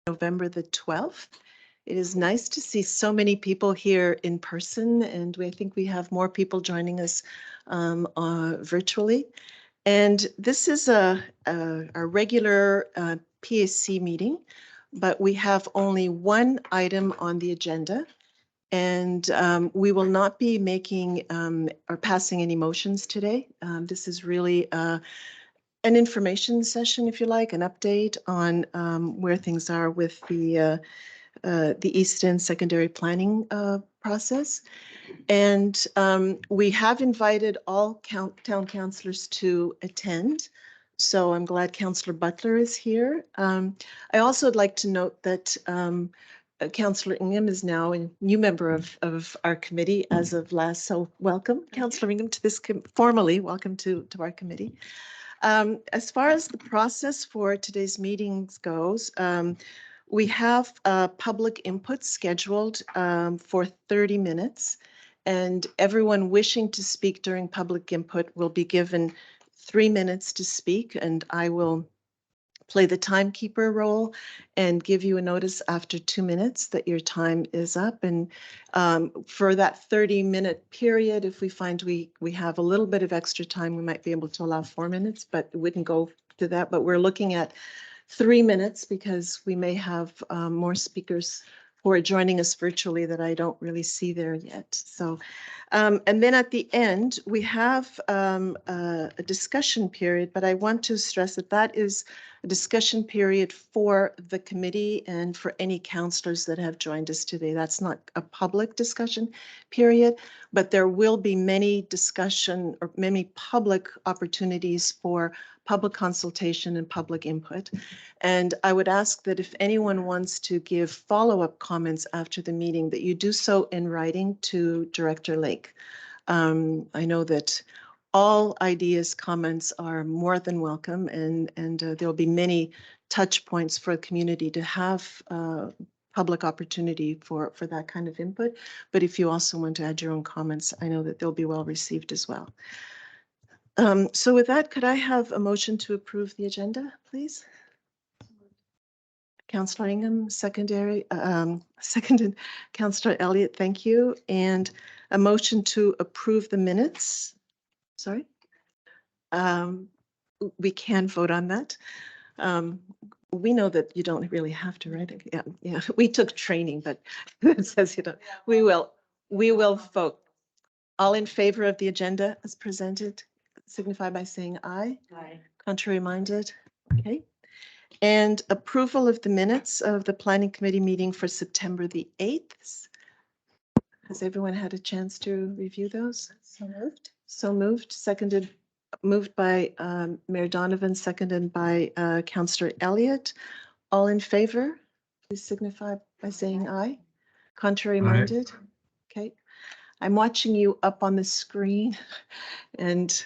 November the 12th. It is nice to see so many people here in person, and I think we have more people joining us virtually. And this is a regular PAC meeting, but we have only one item on the agenda. And we will not be making or passing any motions today. This is really an information session, if you like, an update on where things are with the East End secondary planning process. And we have invited all town councillors to attend. So I'm glad Councillor Butler is here. I also would like to note that Councillor Ingham is now a new member of our committee as of last. So welcome, Councillor Ingham, to this formally welcome to our committee. As far as the process for today's meetings goes, we have public input scheduled for 30 minutes, and everyone wishing to speak during public input will be given 3 minutes to speak, and I will play the timekeeper role and give you a notice after 2 minutes that your time is up. And for that 30-minute period, if we find we have a little bit of extra time, we might be able to allow 4 minutes, but it wouldn't go to that. But we're looking at 3 minutes because we may have more speakers who are joining us virtually that I don't really see there yet. So, and then at the end, we have a discussion period, but I want to stress that that is a discussion period for the committee and for any councillors that have joined us today. That's not a public discussion period, but there will be many discussion or many public opportunities for public consultation and public input. And I would ask that if anyone wants to give follow-up comments after the meeting, that you do so in writing to Director Lake. I know that all ideas, comments are more than welcome, and there'll be many touch points for the community to have public opportunity for that kind of input. But if you also want to add your own comments, I know that they'll be well received as well. So with that, could I have a motion to approve the agenda, please? Councillor Ingham, seconded Councillor Elliott, thank you. And a motion to approve the minutes. Sorry. We can vote on that. We know that you don't really have to, right? Yeah. We took training, but it says you don't. We will vote. All in favor of the agenda as presented, signify by saying aye. Aye. Contrary minded. Okay. And approval of the minutes of the Planning Committee meeting for September the 8th. Has everyone had a chance to review those? So moved. So moved. Moved by Mayor Donovan, seconded by Councillor Elliott. All in favor, please signify by saying aye. Contrary minded. Okay. I'm watching you up on the screen and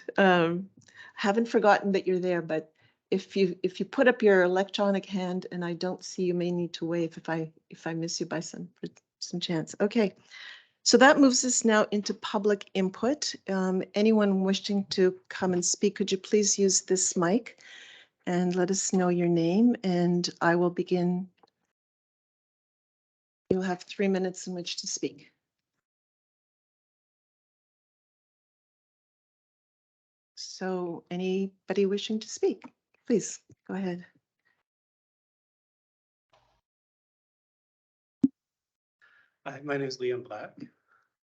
haven't forgotten that you're there, but if you put up your electronic hand and I don't see you, may need to wave if I miss you by some chance. Okay. So that moves us now into public input. Anyone wishing to come and speak, could you please use this mic and let us know your name, and I will begin. You'll have 3 minutes in which to speak. So anybody wishing to speak, please go ahead. Hi, my name is Liam Black.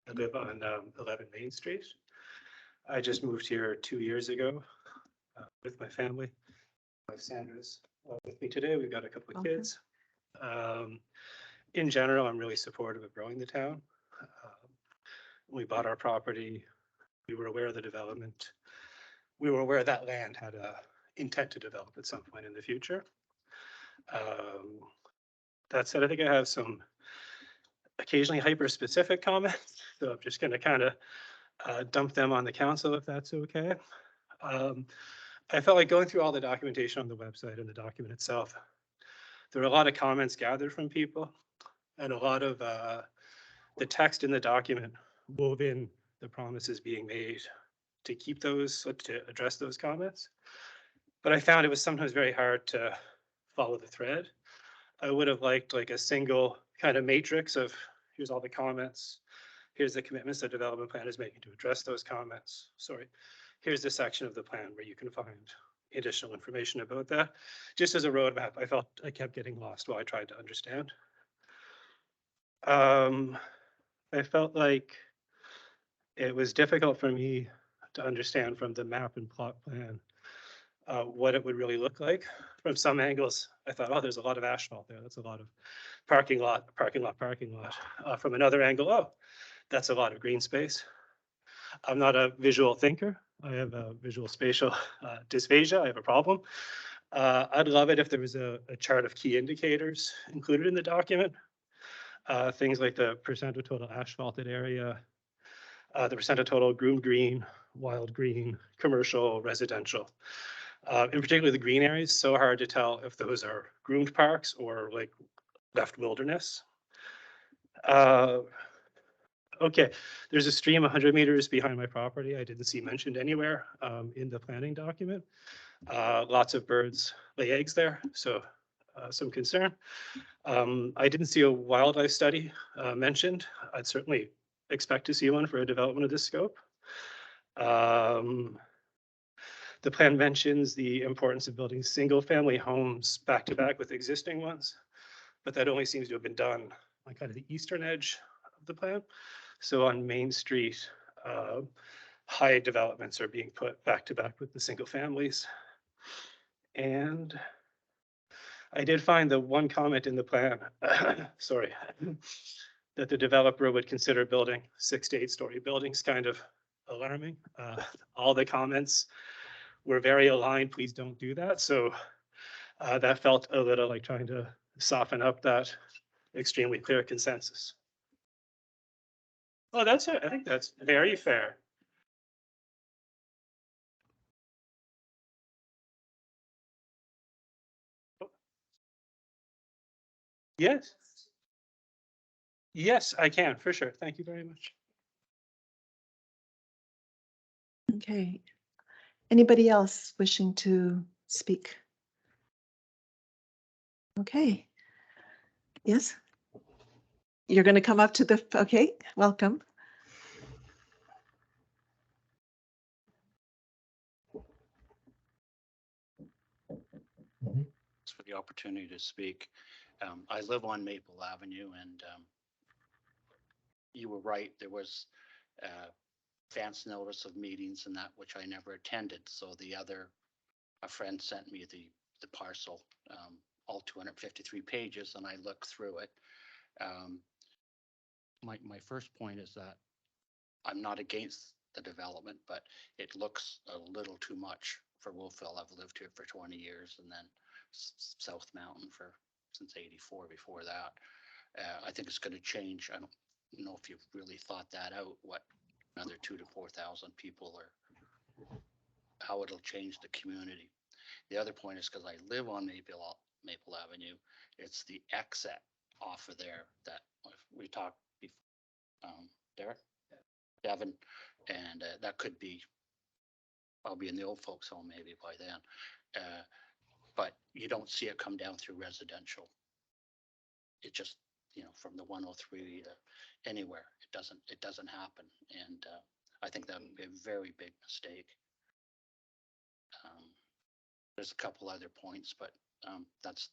I live on 11 Main Street. I just moved here 2 years ago with my family. My wife Sandra's with me today. We've got a couple of kids. In general, I'm really supportive of growing the town. When we bought our property, we were aware of the development. We were aware that land had a intent to develop at some point in the future. That said, I think I have some occasionally hyper-specific comments, so I'm just going to kind of dump them on the council if that's okay. I felt like going through all the documentation on the website and the document itself, there were a lot of comments gathered from people, and a lot of the text in the document wove in the promises being made to keep those, to address those comments. But I found it was sometimes very hard to follow the thread. I would have liked like a single kind of matrix of here's all the comments. Here's the commitments the development plan is making to address those comments. Sorry. Here's the section of the plan where you can find additional information about that. Just as a roadmap, I felt I kept getting lost while I tried to understand. I felt like it was difficult for me to understand from the map and plot plan what it would really look like. From some angles, I thought, oh, there's a lot of asphalt there. That's a lot of parking lot, parking lot, parking lot. From another angle, oh, that's a lot of green space. I'm not a visual thinker. I have a visual spatial dysphagia. I have a problem. I'd love it if there was a chart of key indicators included in the document. Things like the percent of total asphalted area, the percent of total groomed green, wild green, commercial, residential. In particular, the green areas, so hard to tell if those are groomed parks or like left wilderness. Okay, there's a stream 100 meters behind my property. I didn't see mentioned anywhere in the planning document. Lots of birds lay eggs there, so some concern. I didn't see a wildlife study mentioned. I'd certainly expect to see one for a development of this scope. The plan mentions the importance of building single-family homes back to back with existing ones, but that only seems to have been done on kind of the eastern edge of the plan. So on Main Street, high developments are being put back to back with the single families. And I did find the one comment in the plan, sorry, that the developer would consider building 6 to 8 story buildings kind of alarming. All the comments were very aligned, please don't do that. So that felt a little like trying to soften up that extremely clear consensus. Oh, that's it. I think that's very fair. Yes. Yes, I can, for sure. Thank you very much. Okay. Anybody else wishing to speak? Okay. Yes? You're going to come up to the, okay, welcome. Thanks for the opportunity to speak. I live on Maple Avenue, and you were right. There was advance notice of meetings and that which I never attended. So a friend sent me the parcel, all 253 pages, and I looked through it. My first point is that I'm not against the development, but it looks a little too much for Wolfville. I've lived here for 20 years, and then South Mountain since '84 before that. I think it's going to change. I don't know if you've really thought that out, what another 2,000 to 4,000 people how it'll change the community. The other point is because I live on Maple Avenue, it's the exit off of there that we talked before, Derek, Devin, and that could be, I'll be in the old folks home maybe by then. But you don't see it come down through residential. It just, from the 103 to anywhere, it doesn't happen. And I think that would be a very big mistake. There's a couple other points, but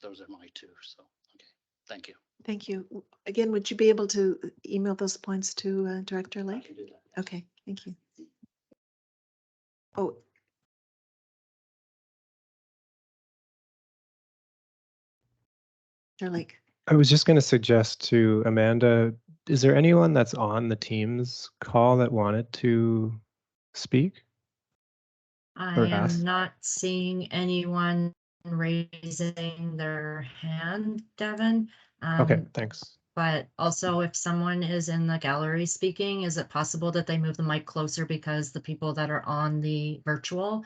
those are my two. So, okay, thank you. Thank you. Again, would you be able to email those points to Director I Lake? can do that. Okay, thank you. Oh. Director Lake. I was just going to suggest to Amanda, is there anyone that's on the Teams call that wanted to speak? I Or am ask? not seeing anyone raising their hand, Devin. Okay, thanks. But also, if someone is in the gallery speaking, is it possible that they move the mic closer because the people that are on the virtual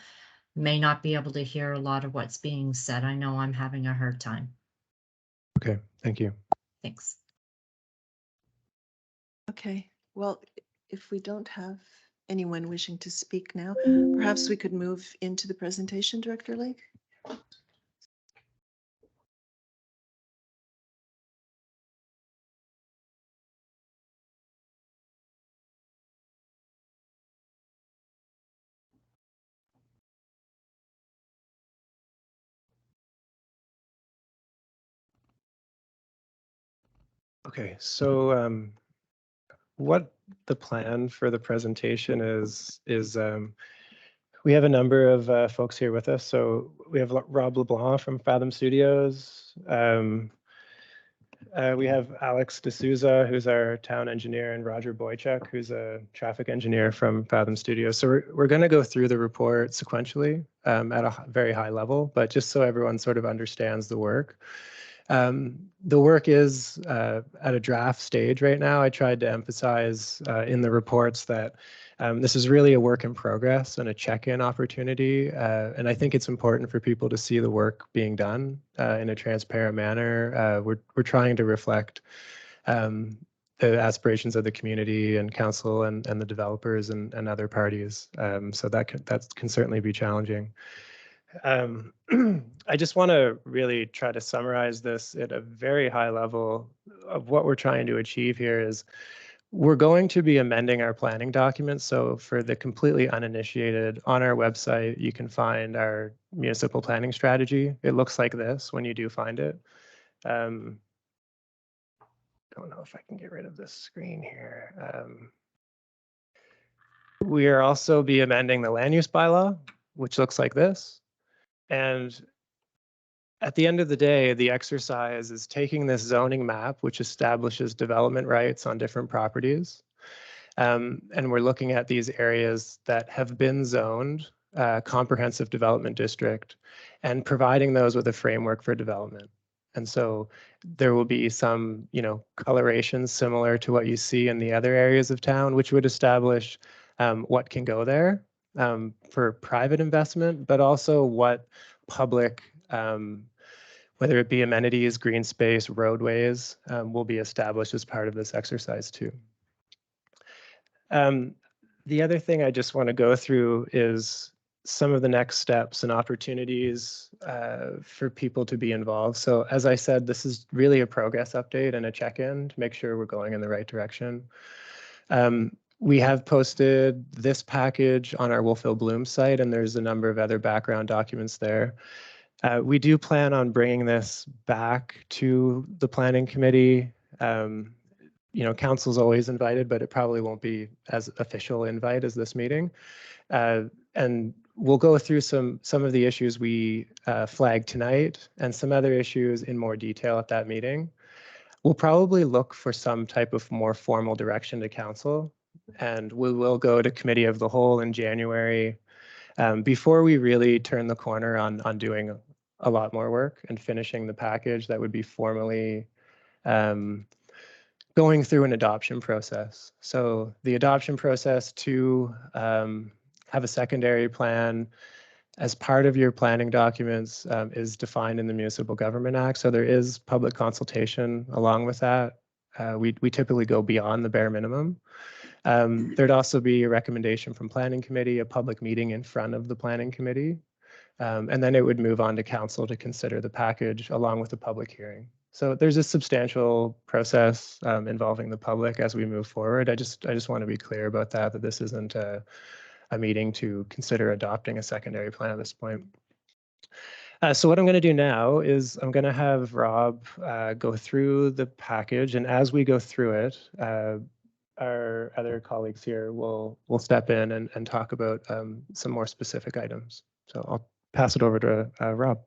may not be able to hear a lot of what's being said? I know I'm having a hard time. Okay, thank you. Thanks. Okay, well, if we don't have anyone wishing to speak now, perhaps we could move into the presentation, Director Lake? Okay, so what the plan for the presentation is we have a number of folks here with us. So we have Rob LeBlanc from Fathom Studios. We have Alex D'Souza, who's our town engineer, and Roger Boychuk, who's a traffic engineer from Fathom Studios. So we're going to go through the report sequentially at a very high level, but just so everyone sort of understands the work. The work is at a draft stage right now. I tried to emphasize in the reports that this is really a work in progress and a check-in opportunity. And I think it's important for people to see the work being done in a transparent manner. We're trying to reflect the aspirations of the community and council and the developers and other parties. So that can certainly be challenging. I just want to really try to summarize this at a very high level of what we're trying to achieve here is we're going to be amending our planning documents. So for the completely uninitiated, on our website, you can find our municipal planning strategy. It looks like this when you do find it. Don't know if I can get rid of this screen here. We are also be amending the land use bylaw, which looks like this. And at the end of the day, the exercise is taking this zoning map, which establishes development rights on different properties. And we're looking at these areas that have been zoned comprehensive development district and providing those with a framework for development. And so there will be some, colorations similar to what you see in the other areas of town, which would establish what can go there for private investment, but also what public, whether it be amenities, green space, roadways, will be established as part of this exercise too. The other thing I just want to go through is some of the next steps and opportunities for people to be involved. So as I said, this is really a progress update and a check-in to make sure we're going in the right direction. We have posted this package on our Wolfville Bloom site, and there's a number of other background documents there. We do plan on bringing this back to the planning committee. Council's always invited, but it probably won't be as official invite as this meeting. And we'll go through some of the issues we flagged tonight and some other issues in more detail at that meeting. We'll probably look for some type of more formal direction to council, and we will go to committee of the whole in January before we really turn the corner on doing a lot more work and finishing the package that would be formally going through an adoption process. So the adoption process to have a secondary plan as part of your planning documents is defined in the Municipal Government Act. So there is public consultation along with that. We typically go beyond the bare minimum. There'd also be a recommendation from Planning Committee, a public meeting in front of the Planning Committee, and then it would move on to Council to consider the package along with the public hearing. So there's a substantial process involving the public as we move forward. I just want to be clear about that this isn't a meeting to consider adopting a secondary plan at this point. So what I'm going to do now is I'm going to have Rob go through the package, and as we go through it, our other colleagues here will step in and talk about some more specific items. So I'll pass it over to Rob.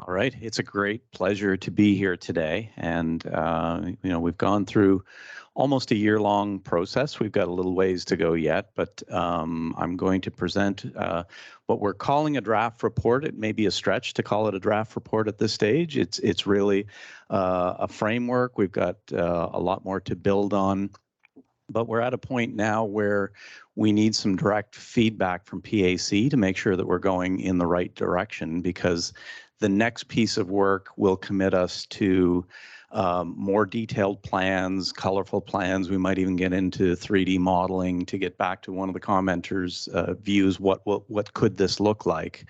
All right, it's a great pleasure to be here today. And, we've gone through almost a year-long process. We've got a little ways to go yet, but I'm going to present what we're calling a draft report. It may be a stretch to call it a draft report at this stage. It's really a framework. We've got a lot more to build on. But we're at a point now where we need some direct feedback from PAC to make sure that we're going in the right direction, because the next piece of work will commit us to more detailed plans, colorful plans. We might even get into 3D modeling to get back to one of the commenters' views. What could this look like?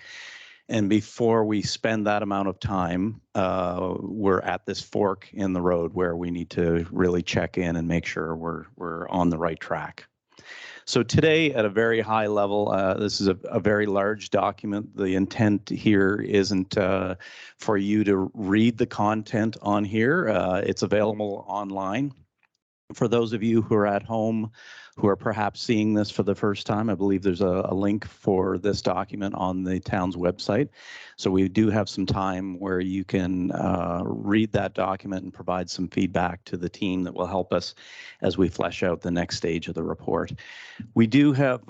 And before we spend that amount of time, we're at this fork in the road where we need to really check in and make sure we're on the right track. So today, at a very high level, this is a very large document. The intent here isn't for you to read the content on here. It's available online. For those of you who are at home, who are perhaps seeing this for the first time, I believe there's a link for this document on the town's website. So we do have some time where you can read that document and provide some feedback to the team that will help us as we flesh out the next stage of the report. We do have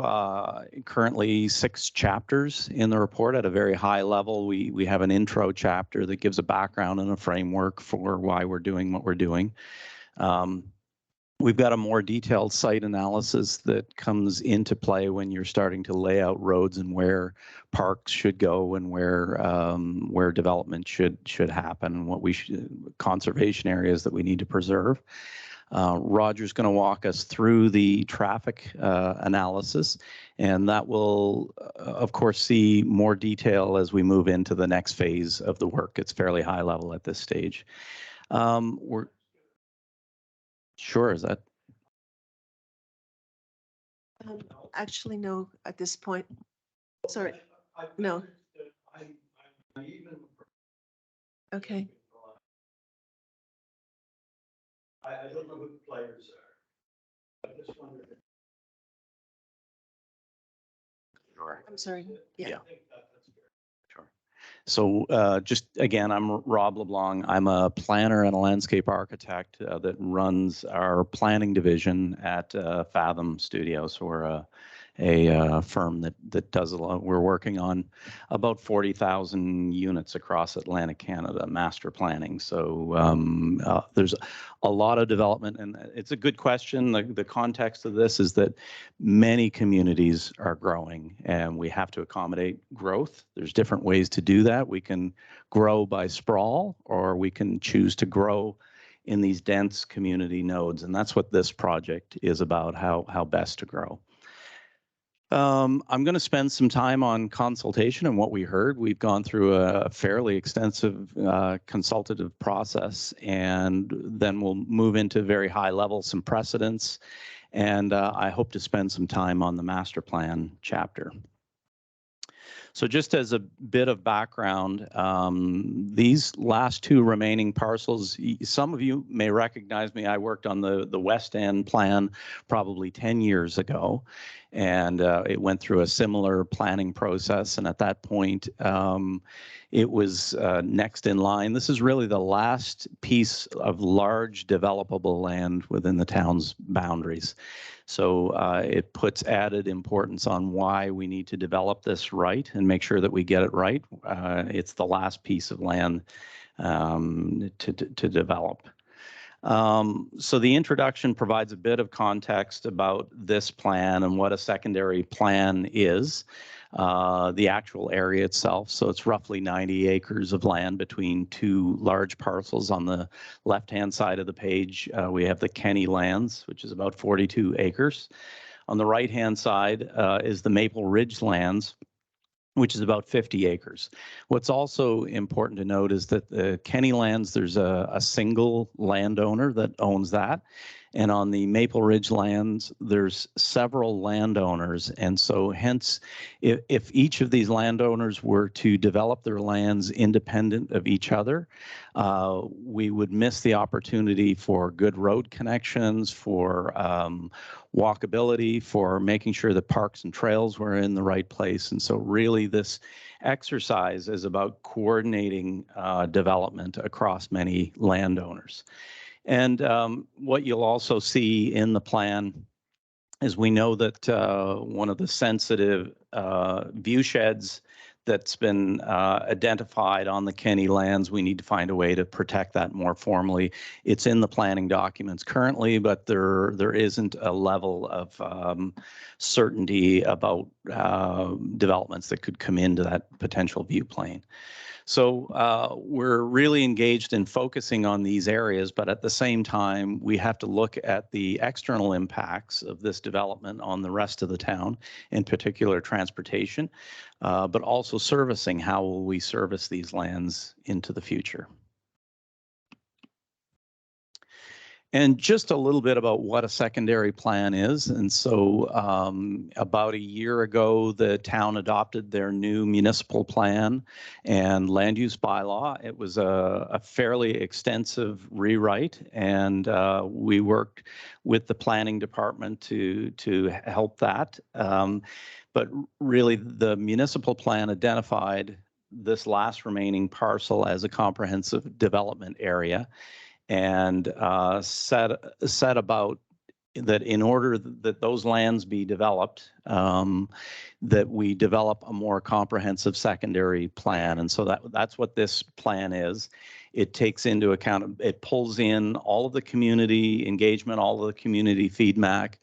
currently 6 chapters in the report at a very high level. We have an intro chapter that gives a background and a framework for why we're doing what we're doing. We've got a more detailed site analysis that comes into play when you're starting to lay out roads and where parks should go and where development should happen, and what conservation areas that we need to preserve. Roger's going to walk us through the traffic analysis, and that will, of course, see more detail as we move into the next phase of the work. It's fairly high level at this stage. We're sure, is that? Actually, no, at this point. Sorry, no. Okay. I don't know who the players are. I just wondered. Sure. I'm sorry. Yeah. Sure. So just again, I'm Rob LeBlanc. I'm a planner and a landscape architect that runs our planning division at Fathom Studios. We're a firm that does a lot. We're working on about 40,000 units across Atlantic Canada, master planning. So there's a lot of development, and it's a good question. The context of this is that many communities are growing, and we have to accommodate growth. There's different ways to do that. We can grow by sprawl, or we can choose to grow in these dense community nodes, and that's what this project is about, how best to grow. I'm going to spend some time on consultation and what we heard. We've gone through a fairly extensive consultative process, and then we'll move into very high level, some precedents, and I hope to spend some time on the master plan chapter. So just as a bit of background, these last 2 remaining parcels, some of you may recognize me. I worked on the West End plan probably 10 years ago, and it went through a similar planning process. And at that point, it was next in line. This is really the last piece of large developable land within the town's boundaries. So it puts added importance on why we need to develop this right and make sure that we get it right. It's the last piece of land to develop. So the introduction provides a bit of context about this plan and what a secondary plan is, the actual area itself. So it's roughly 90 acres of land between 2 large parcels. On the left-hand side of the page, we have the Kenny lands, which is about 42 acres. On the right-hand side is the Maple Ridge lands, which is about 50 acres. What's also important to note is that the Kenny lands, there's a single landowner that owns that. And on the Maple Ridge lands, there's several landowners. And so hence, if each of these landowners were to develop their lands independent of each other, we would miss the opportunity for good road connections, for walkability, for making sure that parks and trails were in the right place. And so really this exercise is about coordinating development across many landowners. And what you'll also see in the plan is we know that one of the sensitive view sheds that's been identified on the Kenny lands, we need to find a way to protect that more formally. It's in the planning documents currently, but there isn't a level of certainty about developments that could come into that potential view plane. So we're really engaged in focusing on these areas, but at the same time, we have to look at the external impacts of this development on the rest of the town, in particular transportation, but also servicing. How will we service these lands into the future? And just a little bit about what a secondary plan is. And so about a year ago, the town adopted their new municipal plan and land use bylaw. It was a fairly extensive rewrite, and we worked with the planning department to help that. But really, the municipal plan identified this last remaining parcel as a comprehensive development area, and set about that in order that those lands be developed, that we develop a more comprehensive secondary plan. And so that's what this plan is. It takes into account, it pulls in all of the community engagement, all of the community feedback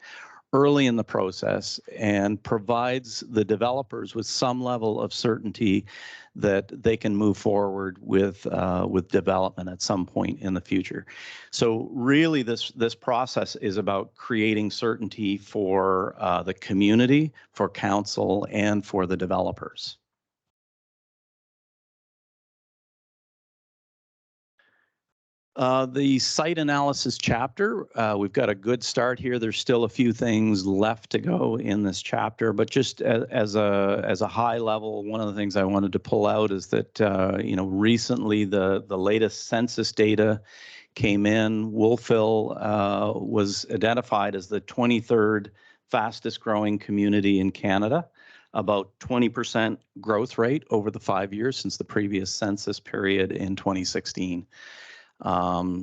early in the process, and provides the developers with some level of certainty that they can move forward with development at some point in the future. So really, this process is about creating certainty for the community, for council, and for the developers. The site analysis chapter, we've got a good start here. There's still a few things left to go in this chapter, but just as a high level, one of the things I wanted to pull out is that recently the latest census data came in. Wolfville was identified as the 23rd fastest growing community in Canada, about 20% growth rate over the 5 years since the previous census period in 2016.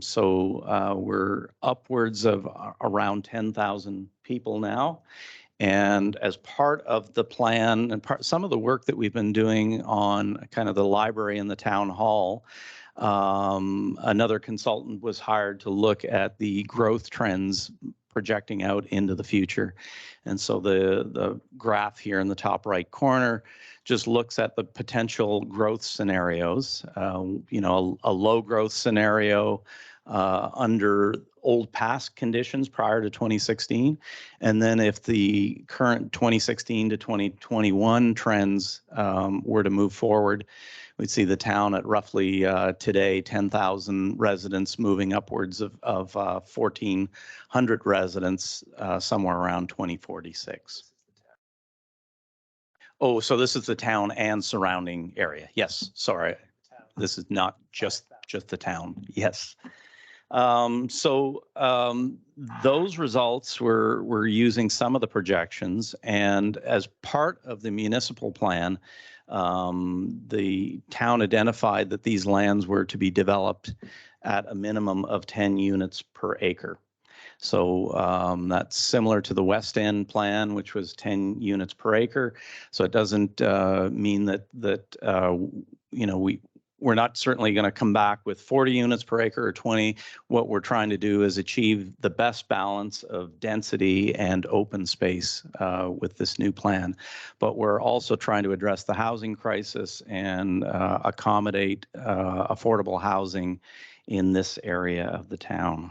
So we're upwards of around 10,000 people now. And as part of the plan and some of the work that we've been doing on kind of the library and the town hall, another consultant was hired to look at the growth trends projecting out into the future. And so the graph here in the top right corner just looks at the potential growth scenarios. A low growth scenario under old past conditions prior to 2016. And then if the current 2016 to 2021 trends were to move forward, we'd see the town at roughly today 10,000 residents moving upwards of 1,400 residents somewhere around 2046. Oh, so this is the town and surrounding area. Yes, sorry. This is not just the town. Yes. Those results were using some of the projections, and as part of the municipal plan, the town identified that these lands were to be developed at a minimum of 10 units per acre. So that's similar to the West End plan, which was 10 units per acre. So it doesn't mean that we're not certainly going to come back with 40 units per acre or 20. What we're trying to do is achieve the best balance of density and open space with this new plan. But we're also trying to address the housing crisis and accommodate affordable housing in this area of the town.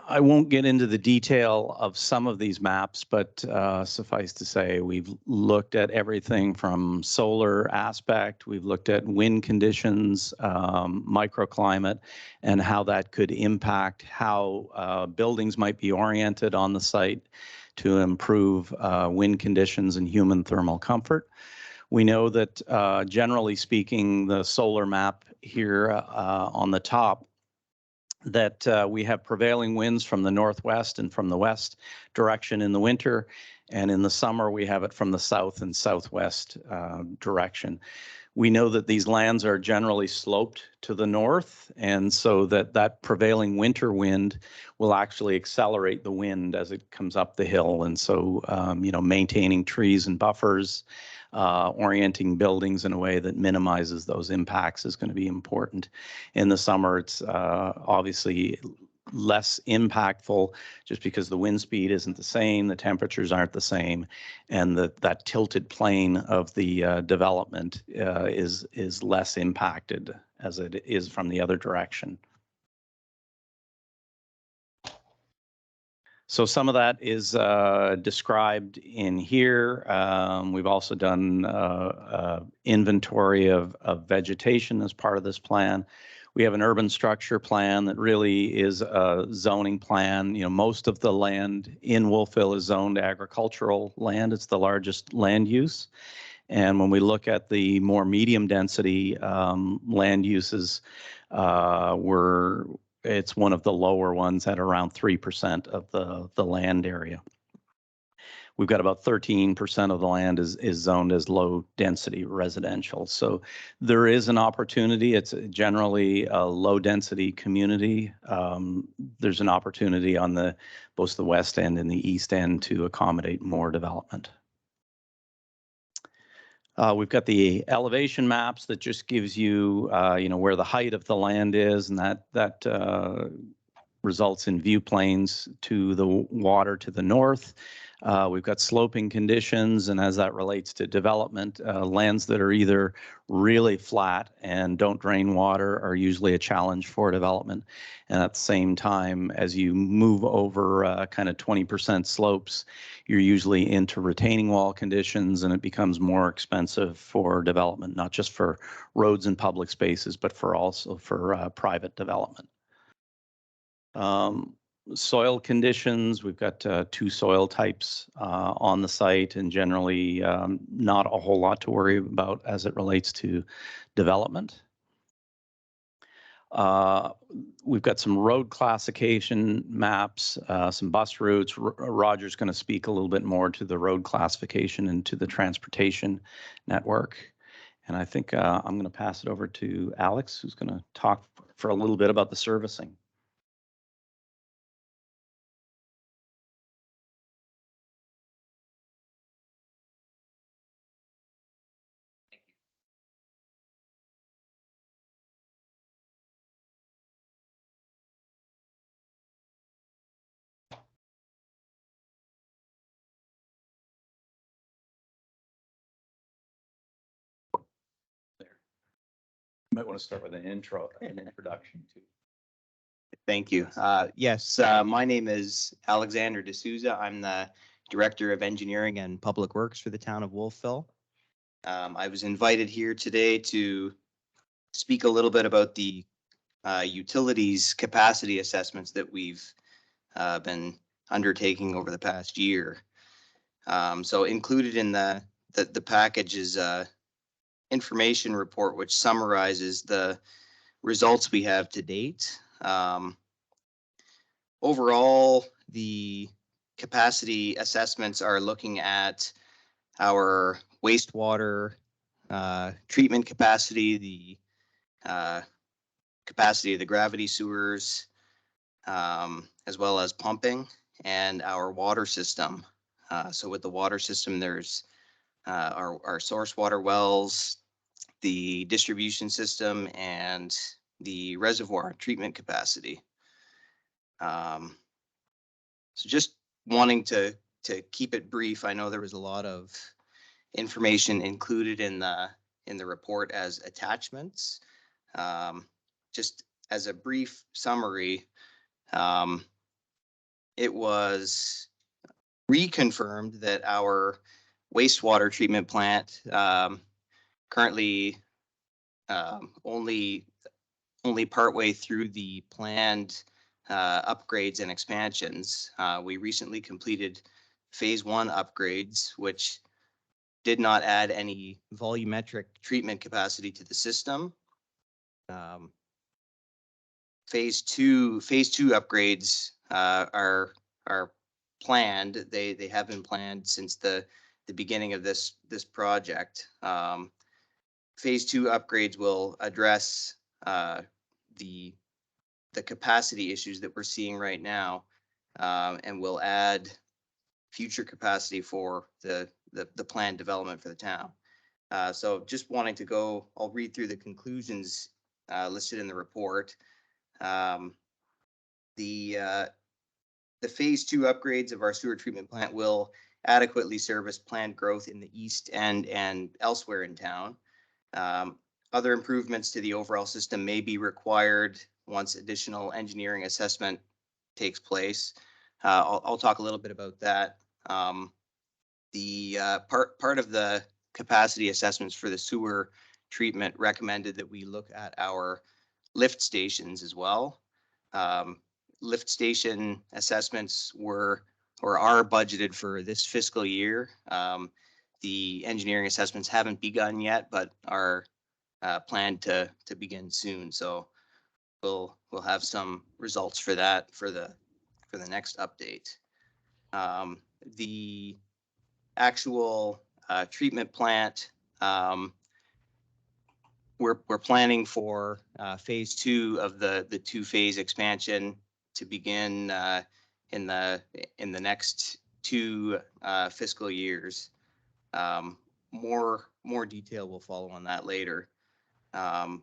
I won't get into the detail of some of these maps, but suffice to say, we've looked at everything from solar aspect, we've looked at wind conditions, microclimate, and how that could impact how buildings might be oriented on the site to improve wind conditions and human thermal comfort. We know that generally speaking, the solar map here on the top, that we have prevailing winds from the northwest and from the west direction in the winter, and in the summer we have it from the south and southwest direction. We know that these lands are generally sloped to the north, and so that prevailing winter wind will actually accelerate the wind as it comes up the hill. And so, maintaining trees and buffers, orienting buildings in a way that minimizes those impacts is going to be important. In the summer, it's obviously less impactful just because the wind speed isn't the same, the temperatures aren't the same, and that tilted plane of the development is less impacted as it is from the other direction. So some of that is described in here. We've also done inventory of vegetation as part of this plan. We have an urban structure plan that really is a zoning plan. You know, most of the land in Wolfville is zoned agricultural land. It's the largest land use. And when we look at the more medium density land uses, it's one of the lower ones at around 3% of the land area. We've got about 13% of the land is zoned as low density residential. So there is an opportunity. It's generally a low density community. There's an opportunity on both the west end and the east end to accommodate more development. We've got the elevation maps that just gives you, where the height of the land is, and that results in view planes to the water to the north. We've got sloping conditions, and as that relates to development, lands that are either really flat and don't drain water are usually a challenge for development. And at the same time, as you move over kind of 20% slopes, you're usually into retaining wall conditions, and it becomes more expensive for development, not just for roads and public spaces, but also for private development. Soil conditions, we've got 2 soil types on the site, and generally not a whole lot to worry about as it relates to development. We've got some road classification maps, some bus routes. Roger's going to speak a little bit more to the road classification and to the transportation network. And I think I'm going to pass it over to Alex, who's going to talk for a little bit about the servicing. You might want to start with an introduction too. Thank you. Yes, my name is Alexander D'Souza. I'm the Director of Engineering and Public Works for the town of Wolfville. I was invited here today to speak a little bit about the utilities capacity assessments that we've been undertaking over the past year. So included in the package is information report which summarizes the results we have to date. Overall, the capacity assessments are looking at our wastewater treatment capacity, the capacity of the gravity sewers, as well as pumping, and our water system. So with the water system, there's our source water wells, the distribution system, and the reservoir treatment capacity. So just wanting to keep it brief, I know there was a lot of information included in the report as attachments. Just as a brief summary, it was reconfirmed that our wastewater treatment plant currently only partway through the planned upgrades and expansions. We recently completed phase 1 upgrades, which did not add any volumetric treatment capacity to the system. Phase 2 upgrades are planned. They have been planned since the beginning of this project. Phase 2 upgrades will address the capacity issues that we're seeing right now, and will add future capacity for the planned development for the town. So just wanting to go, I'll read through the conclusions listed in the report. The phase 2 upgrades of our sewer treatment plant will adequately service planned growth in the east end and elsewhere in town. Other improvements to the overall system may be required once additional engineering assessment takes place. I'll talk a little bit about that. The part of the capacity assessments for the sewer treatment recommended that we look at our lift stations as well. Lift station assessments were or are budgeted for this fiscal year. The engineering assessments haven't begun yet, but are planned to begin soon. So we'll have some results for that for the next update. The actual treatment plant, we're planning for phase 2 of the 2-phase expansion to begin in the next 2 fiscal years. More detail will follow on that later. I'll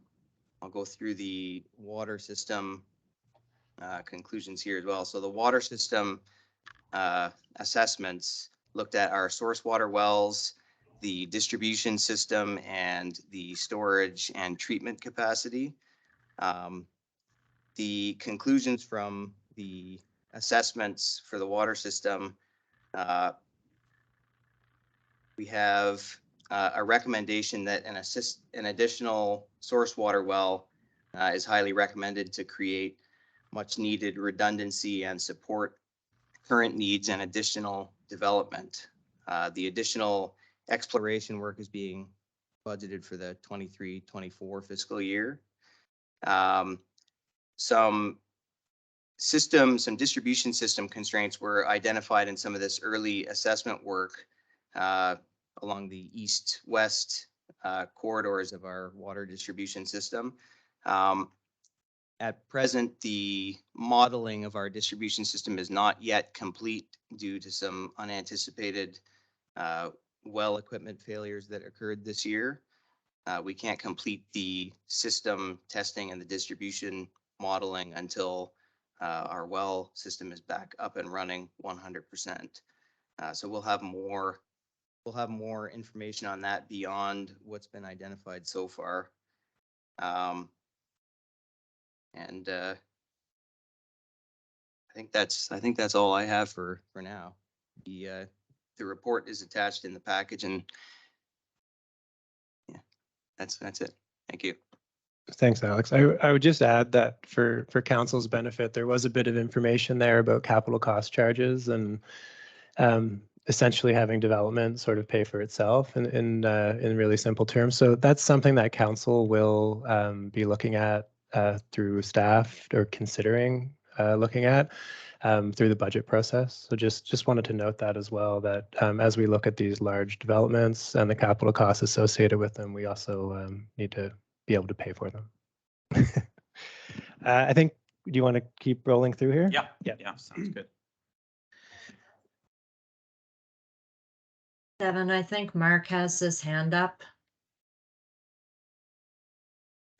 go through the water system conclusions here as well. So the water system assessments looked at our source water wells, the distribution system, and the storage and treatment capacity. The conclusions from the assessments for the water system, we have a recommendation that an additional source water well is highly recommended to create much needed redundancy and support current needs and additional development. The additional exploration work is being budgeted for the 23-24 fiscal year. Some distribution system constraints were identified in some of this early assessment work along the east-west corridors of our water distribution system. At present, the modeling of our distribution system is not yet complete due to some unanticipated well equipment failures that occurred this year. We can't complete the system testing and the distribution modeling until our well system is back up and running 100%. So we'll have more information on that beyond what's been identified so far. And I think that's all I have for now. The report is attached in the package, and yeah, that's it. Thank you. Thanks, Alex. I would just add that for council's benefit, there was a bit of information there about capital cost charges and essentially having development sort of pay for itself in really simple terms. So that's something that council will be looking at through staff or considering looking at through the budget process. So just wanted to note that as well, that as we look at these large developments and the capital costs associated with them, we also need to be able to pay for them. I think, do you want to keep rolling through here? Yeah, sounds good. Devin, I think Mark has his hand up.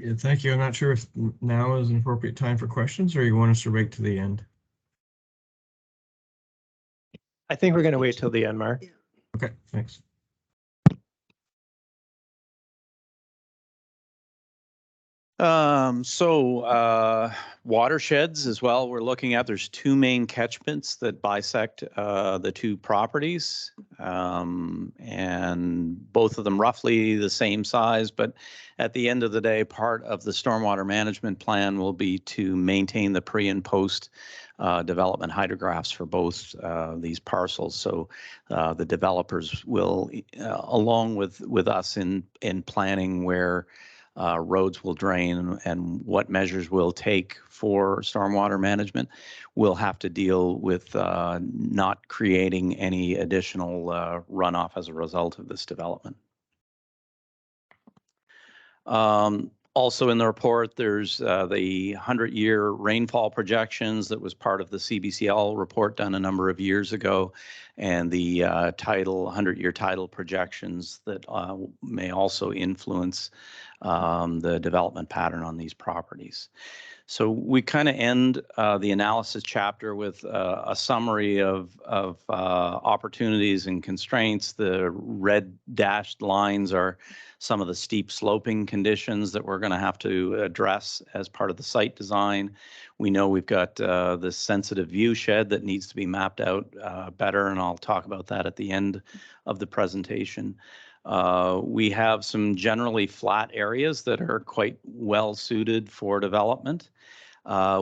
Yeah, thank you. I'm not sure if now is an appropriate time for questions or you want us to wait to the end. I think we're going to wait till the end, Mark. Okay, thanks. Watersheds as well, we're looking at, there's 2 main catchments that bisect the 2 properties. And both of them roughly the same size, but at the end of the day, part of the stormwater management plan will be to maintain the pre and post development hydrographs for both these parcels. So the developers will, along with us in planning where roads will drain and what measures we'll take for stormwater management, we'll have to deal with not creating any additional runoff as a result of this development. Also in the report, there's the 100-year rainfall projections that was part of the CBCL report done a number of years ago, and the 100-year tidal projections that may also influence the development pattern on these properties. So we kind of end the analysis chapter with a summary of opportunities and constraints. The red dashed lines are some of the steep sloping conditions that we're going to have to address as part of the site design. We know we've got this sensitive view shed that needs to be mapped out better, and I'll talk about that at the end of the presentation. We have some generally flat areas that are quite well suited for development.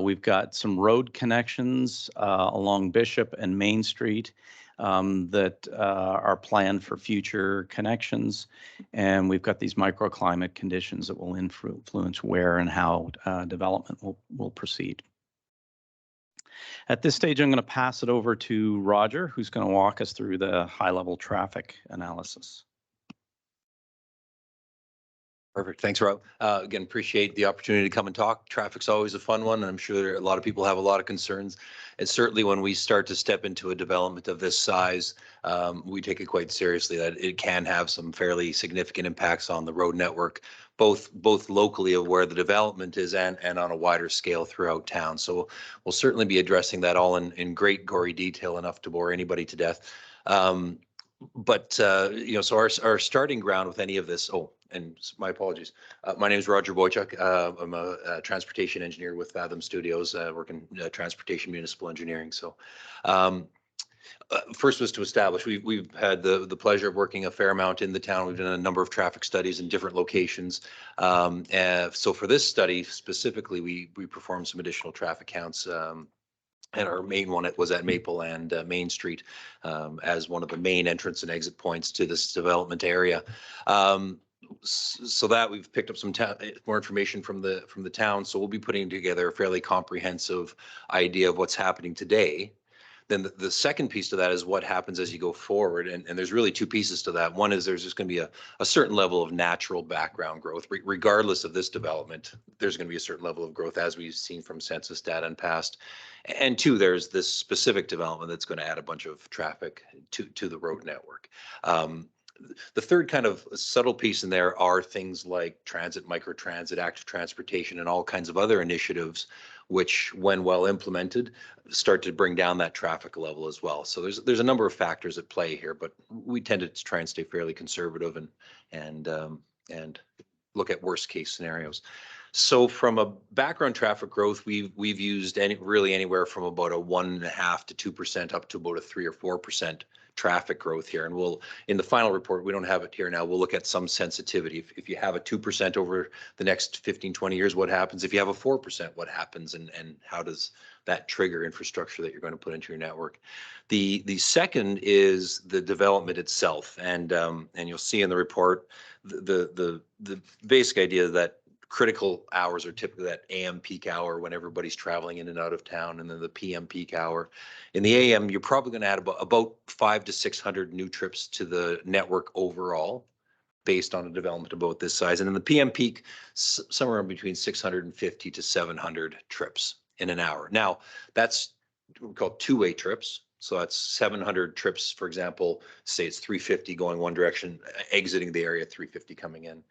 We've got some road connections along Bishop and Main Street that are planned for future connections. And we've got these microclimate conditions that will influence where and how development will proceed. At this stage, I'm going to pass it over to Roger, who's going to walk us through the high-level traffic analysis. Perfect. Thanks, Rob. Again, appreciate the opportunity to come and talk. Traffic's always a fun one, and I'm sure a lot of people have a lot of concerns. And certainly when we start to step into a development of this size, we take it quite seriously that it can have some fairly significant impacts on the road network, both locally of where the development is and on a wider scale throughout town. So we'll certainly be addressing that all in great gory detail, enough to bore anybody to death. So our starting ground with any of this, and my apologies. My name is Roger Boychuk. I'm a transportation engineer with Fathom Studios, working transportation municipal engineering. So first was to establish, we've had the pleasure of working a fair amount in the town. We've done a number of traffic studies in different locations. And so for this study specifically, we performed some additional traffic counts. And our main one, it was at Maple and Main Street as one of the main entrance and exit points to this development area. So that we've picked up some more information from the town. So we'll be putting together a fairly comprehensive idea of what's happening today. Then the second piece to that is what happens as you go forward. And there's really two pieces to that. One is there's just going to be a certain level of natural background growth. Regardless of this development, there's going to be a certain level of growth as we've seen from census data in past. And two, there's this specific development that's going to add a bunch of traffic to the road network. The third kind of subtle piece in there are things like transit, microtransit, active transportation, and all kinds of other initiatives, which, when well implemented, start to bring down that traffic level as well. So there's a number of factors at play here, but we tend to try and stay fairly conservative and look at worst case scenarios. So from a background traffic growth, we've used really anywhere from about a 1.5% to 2% up to about a 3 or 4% traffic growth here. And we'll, in the final report, we don't have it here now, we'll look at some sensitivity. If you have a 2% over the next 15, 20 years, what happens? If you have a 4%, what happens? And how does that trigger infrastructure that you're going to put into your network? The second is the development itself. And you'll see in the report, the basic idea that critical hours are typically that AM peak hour when everybody's traveling in and out of town, and then the PM peak hour. In the AM, you're probably going to add about 500 to 600 new trips to the network overall, based on a development about this size. And in the PM peak, somewhere between 650 to 700 trips in an hour. Now, that's what we call two-way trips. So that's 700 trips, for example, say it's 350 going one direction, exiting the area, 350 coming in.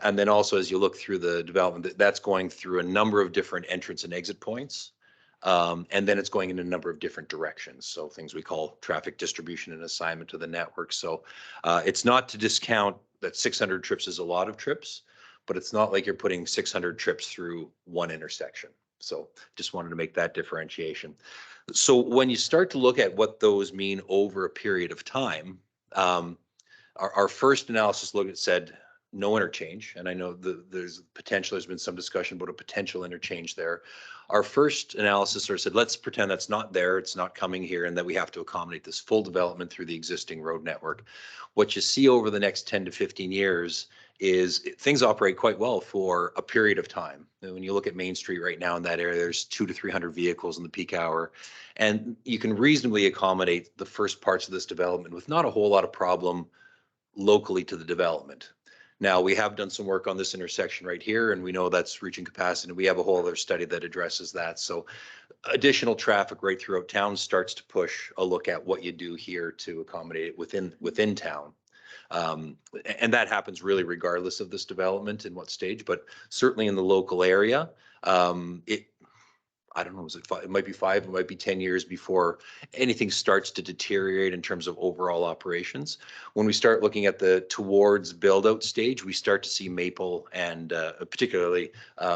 And then also, as you look through the development, that's going through a number of different entrance and exit points. And then it's going in a number of different directions. So things we call traffic distribution and assignment to the network. So it's not to discount that 600 trips is a lot of trips, but it's not like you're putting 600 trips through one intersection. So just wanted to make that differentiation. So when you start to look at what those mean over a period of time, our first analysis said no interchange. And I know there's been some discussion about a potential interchange there. Our first analysis sort of said, let's pretend that's not there, it's not coming here, and that we have to accommodate this full development through the existing road network. What you see over the next 10 to 15 years is things operate quite well for a period of time. And when you look at Main Street right now in that area, there's 200 to 300 vehicles in the peak hour, and you can reasonably accommodate the first parts of this development with not a whole lot of problem locally to the development. Now, we have done some work on this intersection right here, and we know that's reaching capacity. We have a whole other study that addresses that. So additional traffic right throughout town starts to push a look at what you do here to accommodate it within town. And that happens really regardless of this development and what stage, but certainly in the local area, I don't know, it might be 5, it might be 10 years before anything starts to deteriorate in terms of overall operations. When we start looking at the towards build out stage, we start to see Maple and particularly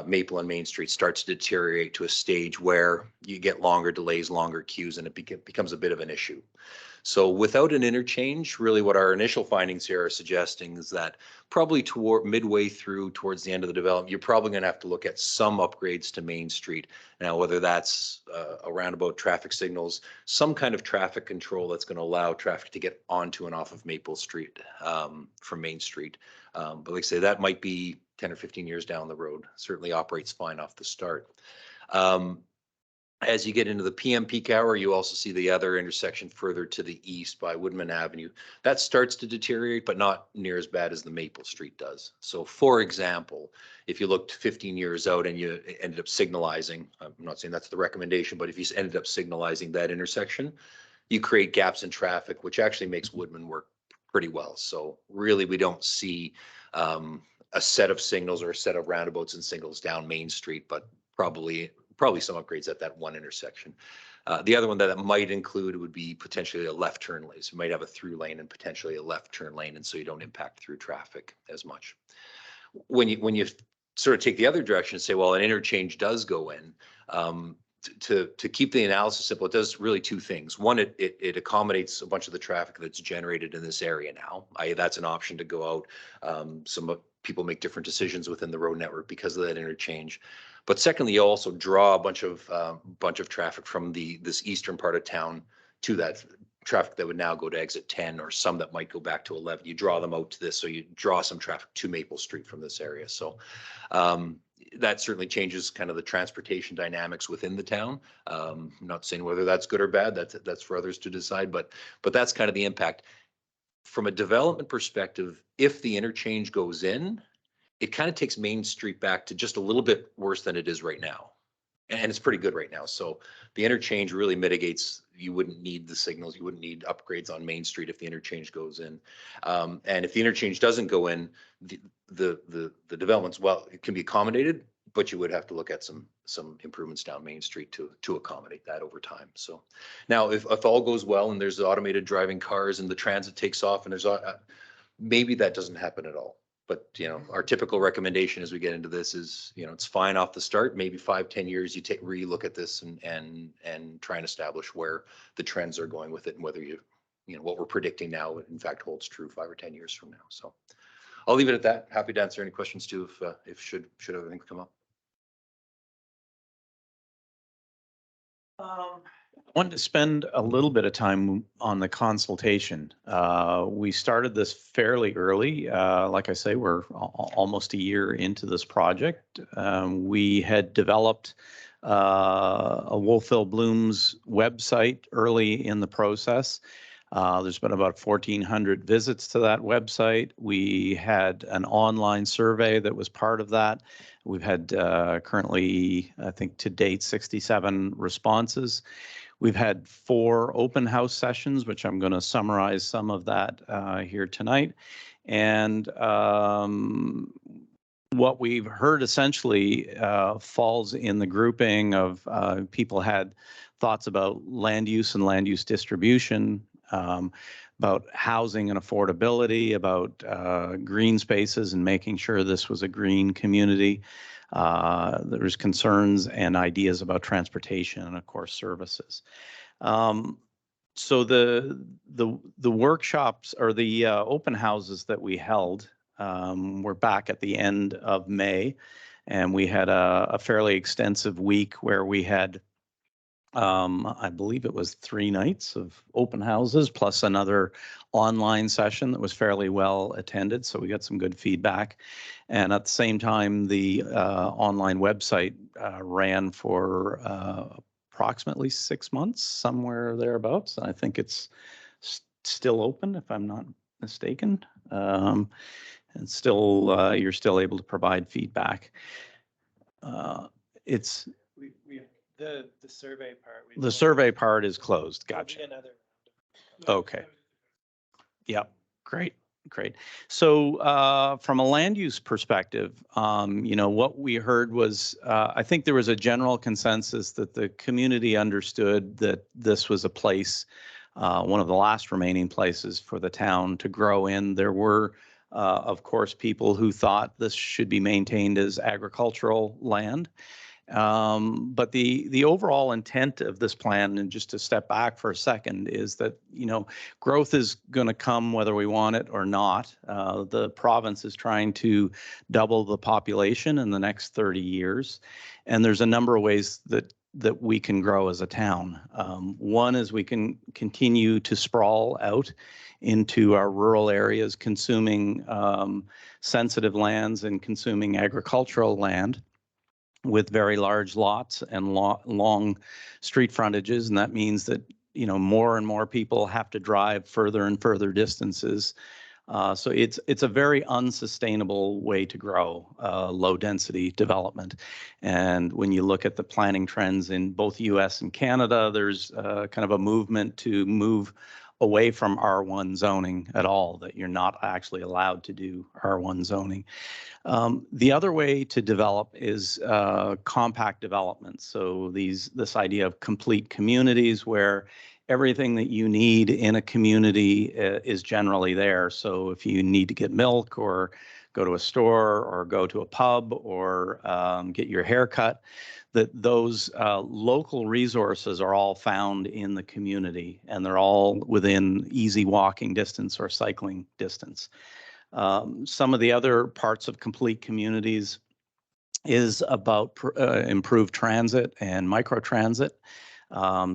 Maple and Main Street starts to deteriorate to a stage where you get longer delays, longer queues, and it becomes a bit of an issue. So without an interchange, really what our initial findings here are suggesting is that probably toward midway through towards the end of the development, you're probably going to have to look at some upgrades to Main Street. Now, whether that's a roundabout traffic signals, some kind of traffic control that's going to allow traffic to get onto and off of Maple Street from Main Street. But like I say, that might be 10 or 15 years down the road. Certainly operates fine off the start. As you get into the PM peak hour, you also see the other intersection further to the east by Woodman Avenue. That starts to deteriorate, but not near as bad as the Maple Street does. So for example, if you looked 15 years out and you ended up signalizing, I'm not saying that's the recommendation, but if you ended up signalizing that intersection, you create gaps in traffic, which actually makes Woodman work pretty well. So really, we don't see a set of signals or a set of roundabouts and signals down Main Street, but probably some upgrades at that one intersection. The other one that it might include would be potentially a left turn lane. So you might have a through lane and potentially a left turn lane, and so you don't impact through traffic as much. When you sort of take the other direction and say, well, an interchange does go in, to keep the analysis simple, it does really two things. One, it accommodates a bunch of the traffic that's generated in this area now. That's an option to go out. Some people make different decisions within the road network because of that interchange. But secondly, you also draw a bunch of traffic from this eastern part of town to that traffic that would now go to exit 10, or some that might go back to 11. You draw them out to this, so you draw some traffic to Maple Street from this area. So that certainly changes kind of the transportation dynamics within the town. I'm not saying whether that's good or bad. That's for others to decide. But that's kind of the impact. From a development perspective, if the interchange goes in, it kind of takes Main Street back to just a little bit worse than it is right now. And it's pretty good right now. So the interchange really mitigates, you wouldn't need the signals, you wouldn't need upgrades on Main Street if the interchange goes in. And if the interchange doesn't go in, the developments, well, it can be accommodated, but you would have to look at some improvements down Main Street to accommodate that over time. So now if all goes well and there's automated driving cars and the transit takes off and there's maybe that doesn't happen at all. But, our typical recommendation as we get into this is, it's fine off the start, maybe 5-10 years, you re-look at this and try and establish where the trends are going with it and whether what we're predicting now, in fact, holds true 5 or 10 years from now. So I'll leave it at that. Happy to answer any questions too, if should other things come up. I wanted to spend a little bit of time on the consultation. We started this fairly early. Like I say, we're almost a year into this project. We had developed a Wolfville Blooms website early in the process. There's been about 1,400 visits to that website. We had an online survey that was part of that. We've had currently, I think to date, 67 responses. We've had 4 open house sessions, which I'm going to summarize some of that here tonight. And what we've heard essentially falls in the grouping of people had thoughts about land use and land use distribution, about housing and affordability, about green spaces and making sure this was a green community. There's concerns and ideas about transportation and, of course, services. So the workshops or the open houses that we held were back at the end of May, and we had a fairly extensive week where we had, I believe it was 3 nights of open houses plus another online session that was fairly well attended. So we got some good feedback. And at the same time, the online website ran for approximately 6 months, somewhere thereabouts. I think it's still open, if I'm not mistaken. And still, you're still able to provide feedback. It's The survey part. the survey part is closed. Gotcha. Okay. Yep. Great. So from a land use perspective, what we heard was, I think there was a general consensus that the community understood that this was a place, one of the last remaining places for the town to grow in. There were, of course, people who thought this should be maintained as agricultural land. But the overall intent of this plan, and just to step back for a second, is that, you know, growth is going to come whether we want it or not. The province is trying to double the population in the next 30 years. And there's a number of ways that we can grow as a town. One is we can continue to sprawl out into our rural areas, consuming sensitive lands and consuming agricultural land with very large lots and long street frontages. And that means that, you know, more and more people have to drive further and further distances. So it's a very unsustainable way to grow low density development. And when you look at the planning trends in both US and Canada, there's kind of a movement to move away from R1 zoning at all, that you're not actually allowed to do R1 zoning. The other way to develop is compact development. So this idea of complete communities where everything that you need in a community is generally there. So if you need to get milk or go to a store or go to a pub or get your hair cut, that those local resources are all found in the community, and they're all within easy walking distance or cycling distance. Some of the other parts of complete communities is about improved transit and microtransit.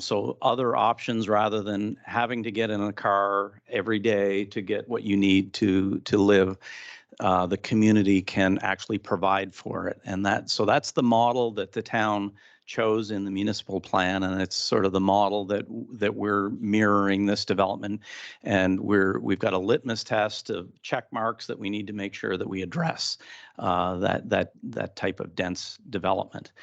So other options, rather than having to get in a car every day to get what you need to live, the community can actually provide for it. And so that's the model that the town chose in the municipal plan, and it's sort of the model that we're mirroring this development. And we've got a litmus test of check marks that we need to make sure that we address that type of dense development.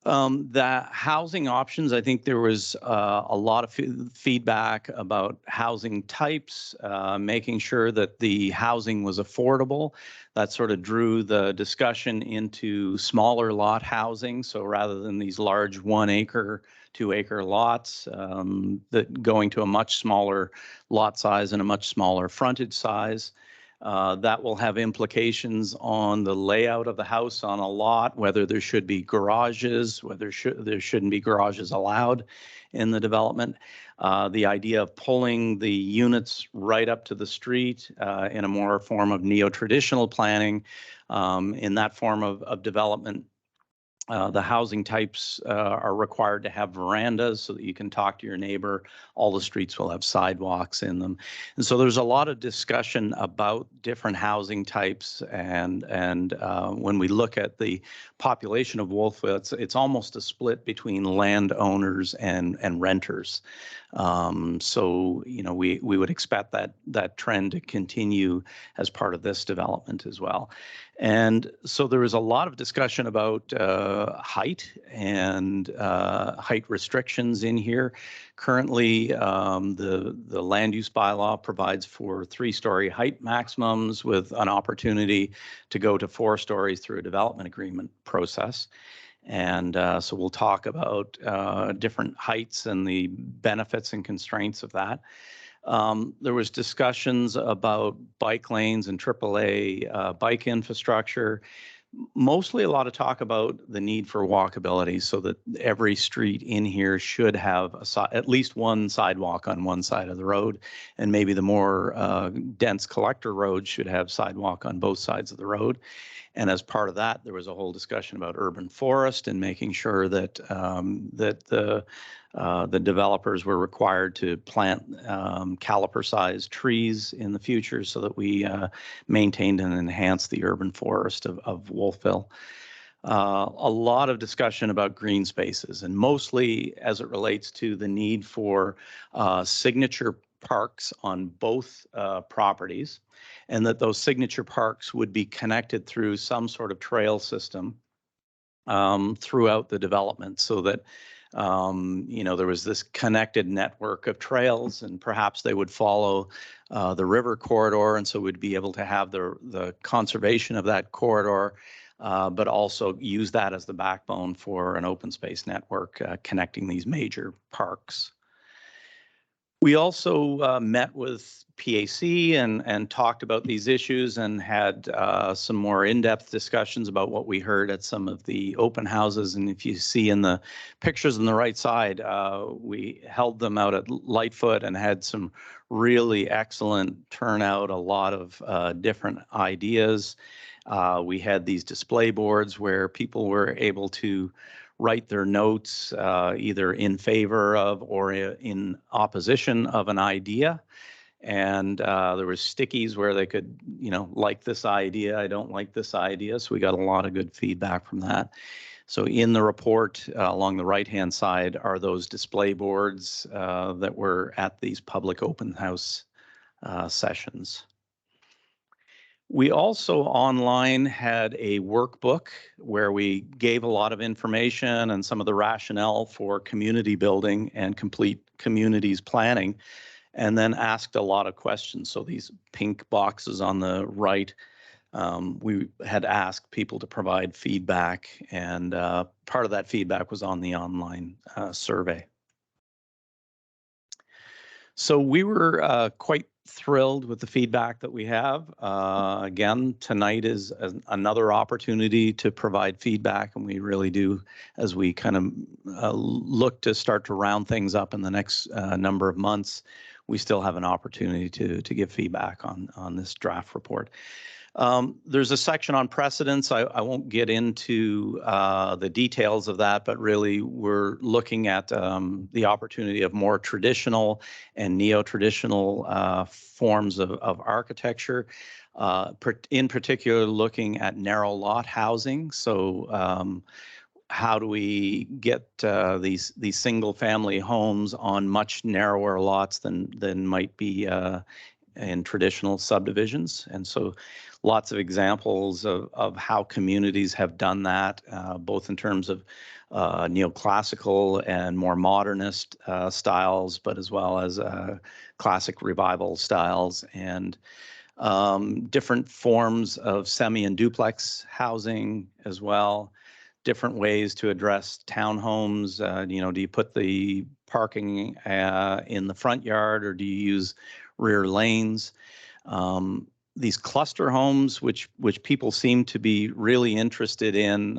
The housing options, I think there was a lot of feedback about housing types, making sure that the housing was affordable. That sort of drew the discussion into smaller lot housing. So rather than these large 1 acre, 2 acre lots, that going to a much smaller lot size and a much smaller frontage size. That will have implications on the layout of the house on a lot, whether there should be garages, whether there shouldn't be garages allowed in the development. The idea of pulling the units right up to the street in a more form of neo-traditional planning, in that form of development. The housing types are required to have verandas so that you can talk to your neighbor. All the streets will have sidewalks in them. And so there's a lot of discussion about different housing types. And when we look at the population of Wolfville, it's almost a split between landowners and renters. So, you know, we would expect that trend to continue as part of this development as well. And so there was a lot of discussion about height and height restrictions in here. Currently, the land use bylaw provides for 3-story height maximums with an opportunity to go to 4 stories through a development agreement process. And so we'll talk about different heights and the benefits and constraints of that. There was discussions about bike lanes and AAA bike infrastructure. Mostly a lot of talk about the need for walkability, so that every street in here should have at least one sidewalk on one side of the road, and maybe the more dense collector roads should have sidewalk on both sides of the road. And as part of that, there was a whole discussion about urban forest and making sure that the developers were required to plant caliper-sized trees in the future so that we maintained and enhanced the urban forest of Wolfville. A lot of discussion about green spaces, and mostly as it relates to the need for signature parks on both properties, and that those signature parks would be connected through some sort of trail system throughout the development, so that you know, there was this connected network of trails, and perhaps they would follow the river corridor, and so we'd be able to have the conservation of that corridor, but also use that as the backbone for an open space network connecting these major parks. We also met with PAC and talked about these issues and had some more in-depth discussions about what we heard at some of the open houses. And if you see in the pictures on the right side, we held them out at Lightfoot and had some really excellent turnout, a lot of different ideas. We had these display boards where people were able to write their notes either in favor of or in opposition of an idea. And there was stickies where they could, like this idea, I don't like this idea. So we got a lot of good feedback from that. So in the report along the right-hand side are those display boards that were at these public open house sessions. We also online had a workbook where we gave a lot of information and some of the rationale for community building and complete communities planning, and then asked a lot of questions. So these pink boxes on the right, we had asked people to provide feedback, and part of that feedback was on the online survey. So we were quite thrilled with the feedback that we have. Again, tonight is another opportunity to provide feedback, and we really do, as we kind of look to start to round things up in the next number of months, we still have an opportunity to give feedback on this draft report. There's a section on precedents. I won't get into the details of that, but really we're looking at the opportunity of more traditional and neo-traditional forms of architecture, in particular looking at narrow lot housing. So how do we get these single family homes on much narrower lots than might be in traditional subdivisions? And so lots of examples of how communities have done that, both in terms of neoclassical and more modernist styles, but as well as classic revival styles and different forms of semi and duplex housing as well. Different ways to address townhomes. Do you put the parking in the front yard, or do you use rear lanes? These cluster homes, which people seem to be really interested in,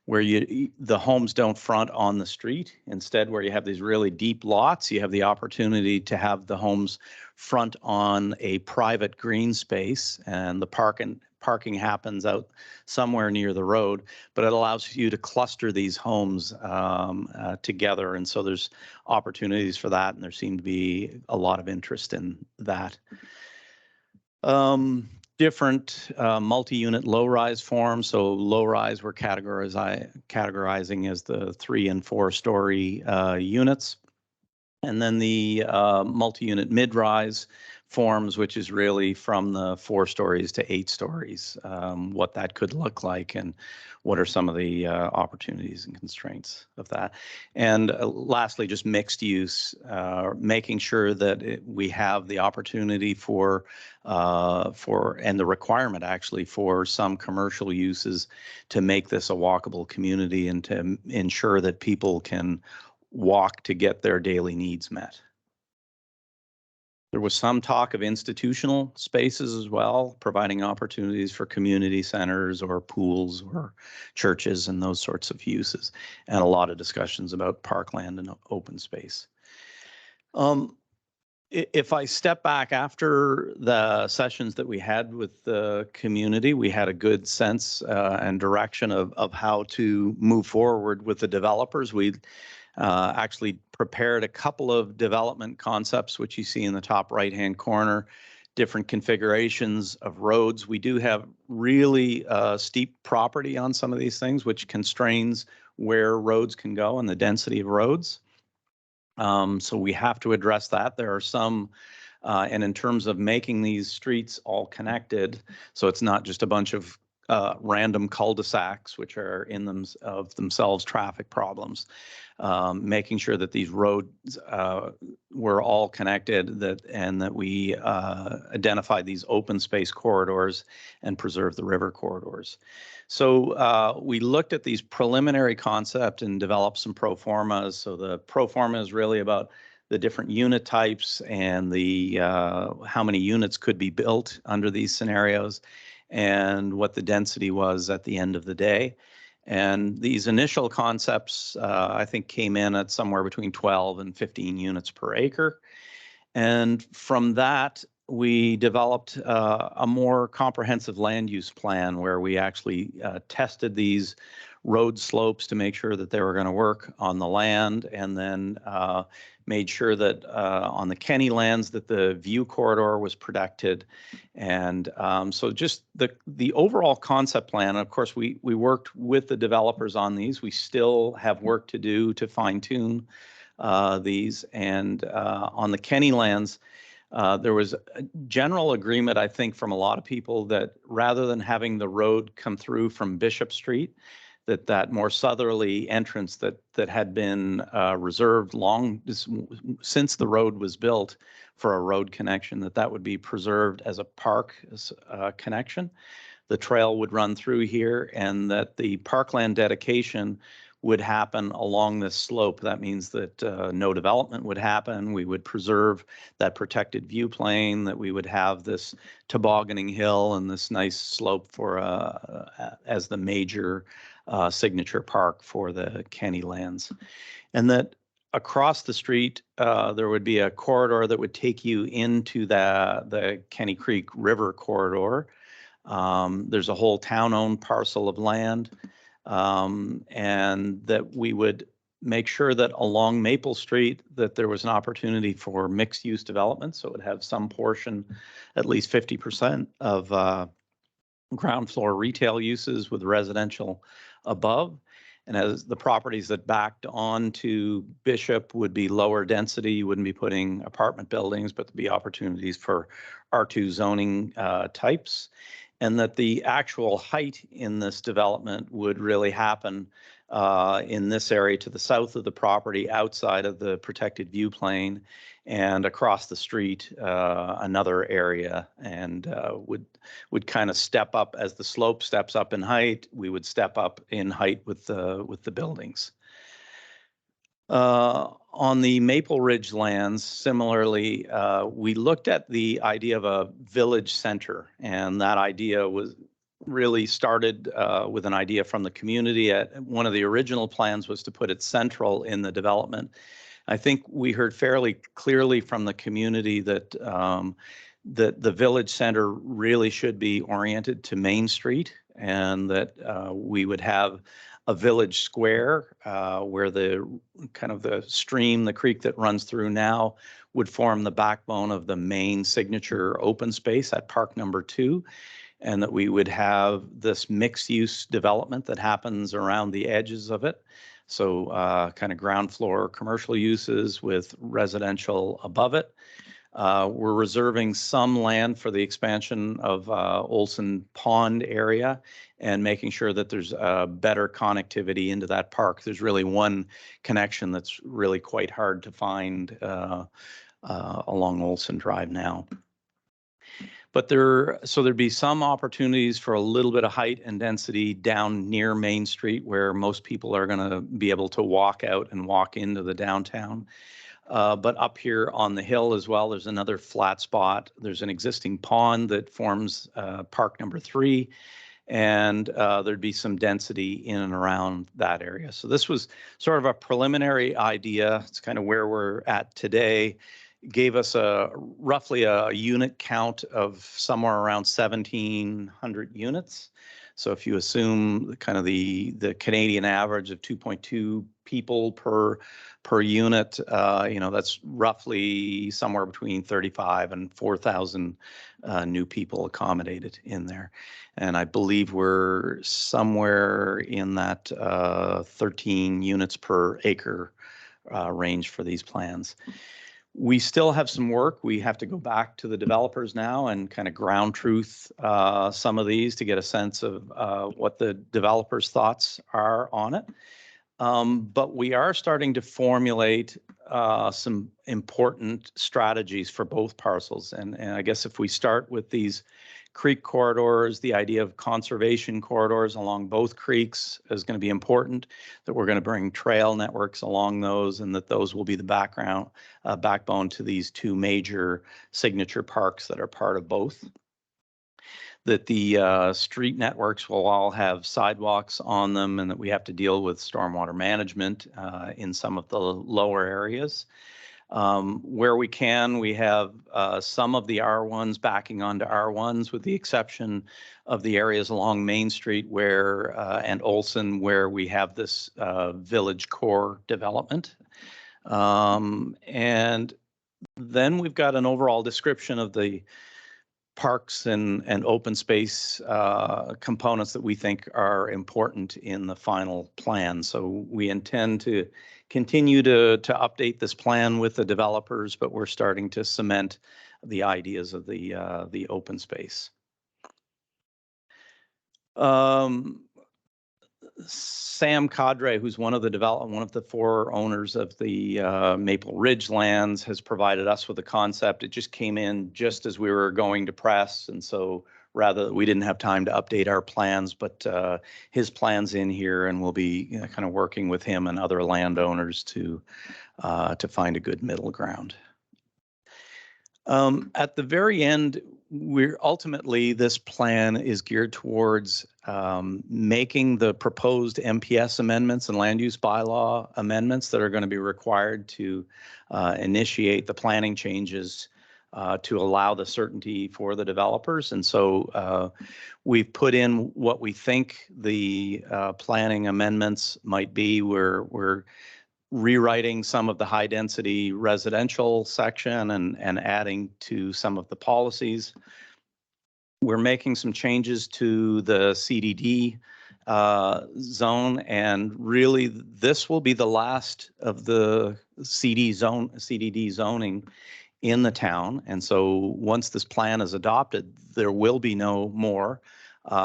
where the homes don't front on the street. Instead, where you have these really deep lots, you have the opportunity to have the homes front on a private green space, and the parking happens out somewhere near the road, but it allows you to cluster these homes together. And so there's opportunities for that, and there seemed to be a lot of interest in that. Different multi-unit low-rise forms. So low-rise we're categorizing as the 3 and 4 story units. And then the multi-unit mid-rise forms, which is really from the 4 stories to 8 stories, what that could look like and what are some of the opportunities and constraints of that. And lastly, just mixed use, making sure that we have the opportunity for and the requirement actually for some commercial uses to make this a walkable community and to ensure that people can walk to get their daily needs met. There was some talk of institutional spaces as well, providing opportunities for community centers or pools or churches and those sorts of uses, and a lot of discussions about parkland and open space. If I step back after the sessions that we had with the community, we had a good sense and direction of how to move forward with the developers. We actually prepared a couple of development concepts, which you see in the top right-hand corner, different configurations of roads. We do have really steep property on some of these things, which constrains where roads can go and the density of roads. So we have to address that. There are some, and in terms of making these streets all connected, so it's not just a bunch of random cul-de-sacs, which are in themselves traffic problems. Making sure that these roads were all connected, and that we identify these open space corridors and preserve the river corridors. So we looked at these preliminary concepts and developed some pro formas. So the pro forma is really about the different unit types and the how many units could be built under these scenarios and what the density was at the end of the day. And these initial concepts, I think, came in at somewhere between 12 and 15 units per acre. And from that, we developed a more comprehensive land use plan where we actually tested these road slopes to make sure that they were going to work on the land, and then made sure that on the Kenny lands that the view corridor was protected. And so just the overall concept plan, of course, we worked with the developers on these. We still have work to do to fine tune these. And on the Kenny lands, there was a general agreement, I think, from a lot of people that rather than having the road come through from Bishop Street, that more southerly entrance that had been reserved since the road was built for a road connection, that would be preserved as a park connection. The trail would run through here, and that the parkland dedication would happen along this slope. That means that no development would happen. We would preserve that protected view plane, that we would have this tobogganing hill and this nice slope for as the major signature park for the Kenny lands. And that across the street, there would be a corridor that would take you into the Kenny Creek River corridor. There's a whole town-owned parcel of land, and that we would make sure that along Maple Street that there was an opportunity for mixed-use development. So it would have some portion, at least 50% of ground floor retail uses with residential above. And as the properties that backed on to Bishop would be lower density, you wouldn't be putting apartment buildings, but there'd be opportunities for R2 zoning types. And that the actual height in this development would really happen in this area to the south of the property, outside of the protected view plane, and across the street another area, and would kind of step up as the slope steps up in height. We would step up in height with the buildings. On the Maple Ridge lands, similarly, we looked at the idea of a village center, and that idea was really started with an idea from the community. One of the original plans was to put it central in the development. I think we heard fairly clearly from the community that that the village center really should be oriented to Main Street, and that we would have a village square where the kind of the stream, the creek that runs through now, would form the backbone of the main signature open space at park number 2, and that we would have this mixed use development that happens around the edges of it. So kind of ground floor commercial uses with residential above it. We're reserving some land for the expansion of Olson Pond area and making sure that there's better connectivity into that park. There's really one connection that's really quite hard to find along Olson Drive now. But there'd be some opportunities for a little bit of height and density down near Main Street, where most people are going to be able to walk out and walk into the downtown. But up here on the hill as well, there's another flat spot. There's an existing pond that forms park number 3, and there'd be some density in and around that area. So this was sort of a preliminary idea. It's kind of where we're at today. Gave us roughly a unit count of somewhere around 1,700 units. So if you assume kind of the Canadian average of 2.2 people per unit, that's roughly somewhere between 35 and 4,000 new people accommodated in there. And I believe we're somewhere in that 13 units per acre range for these plans. We still have some work. We have to go back to the developers now and kind of ground truth some of these to get a sense of what the developers' thoughts are on it. But we are starting to formulate some important strategies for both parcels. And I guess if we start with these creek corridors, the idea of conservation corridors along both creeks is going to be important, that we're going to bring trail networks along those, and that those will be the backbone to these two major signature parks that are part of both. That the street networks will all have sidewalks on them, and that we have to deal with stormwater management in some of the lower areas. Where we can, we have some of the R1s backing onto R1s, with the exception of the areas along Main Street where and Olson, where we have this village core development. And then we've got an overall description of the parks and open space components that we think are important in the final plan. So we intend to continue to update this plan with the developers, but we're starting to cement the ideas of the open space. Sam Cadre, who's one of the 4 owners of the Maple Ridge lands, has provided us with a concept. It just came in just as we were going to press, and so rather we didn't have time to update our plans, but his plan's in here, and we'll be kind of working with him and other landowners to find a good middle ground. At the very end, this plan is geared towards making the proposed MPS amendments and land use bylaw amendments that are going to be required to initiate the planning changes to allow the certainty for the developers. And so we've put in what we think the planning amendments might be. We're rewriting some of the high density residential section and adding to some of the policies. We're making some changes to the CDD zone, and really this will be the last of the CDD zoning in the town. And so once this plan is adopted, there will be no more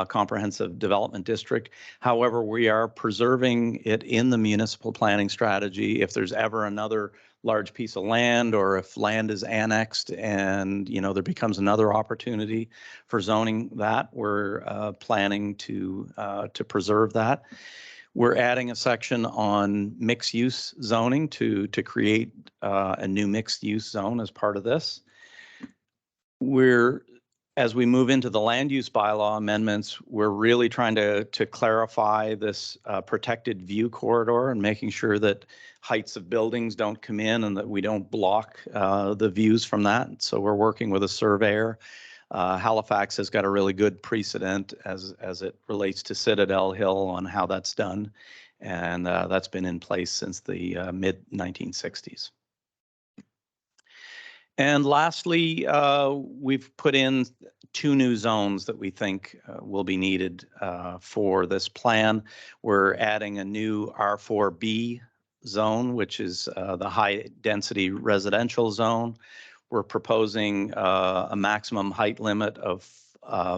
comprehensive development district. However, we are preserving it in the municipal planning strategy. If there's ever another large piece of land, or if land is annexed and there becomes another opportunity for zoning that, we're planning to preserve that. We're adding a section on mixed use zoning to create a new mixed use zone as part of this. As we move into the land use bylaw amendments, we're really trying to clarify this protected view corridor and making sure that heights of buildings don't come in and that we don't block the views from that. So we're working with a surveyor. Halifax has got a really good precedent as it relates to Citadel Hill on how that's done. And that's been in place since the mid 1960s. And lastly, we've put in 2 new zones that we think will be needed for this plan. We're adding a new R4B zone, which is the high density residential zone. We're proposing a maximum height limit of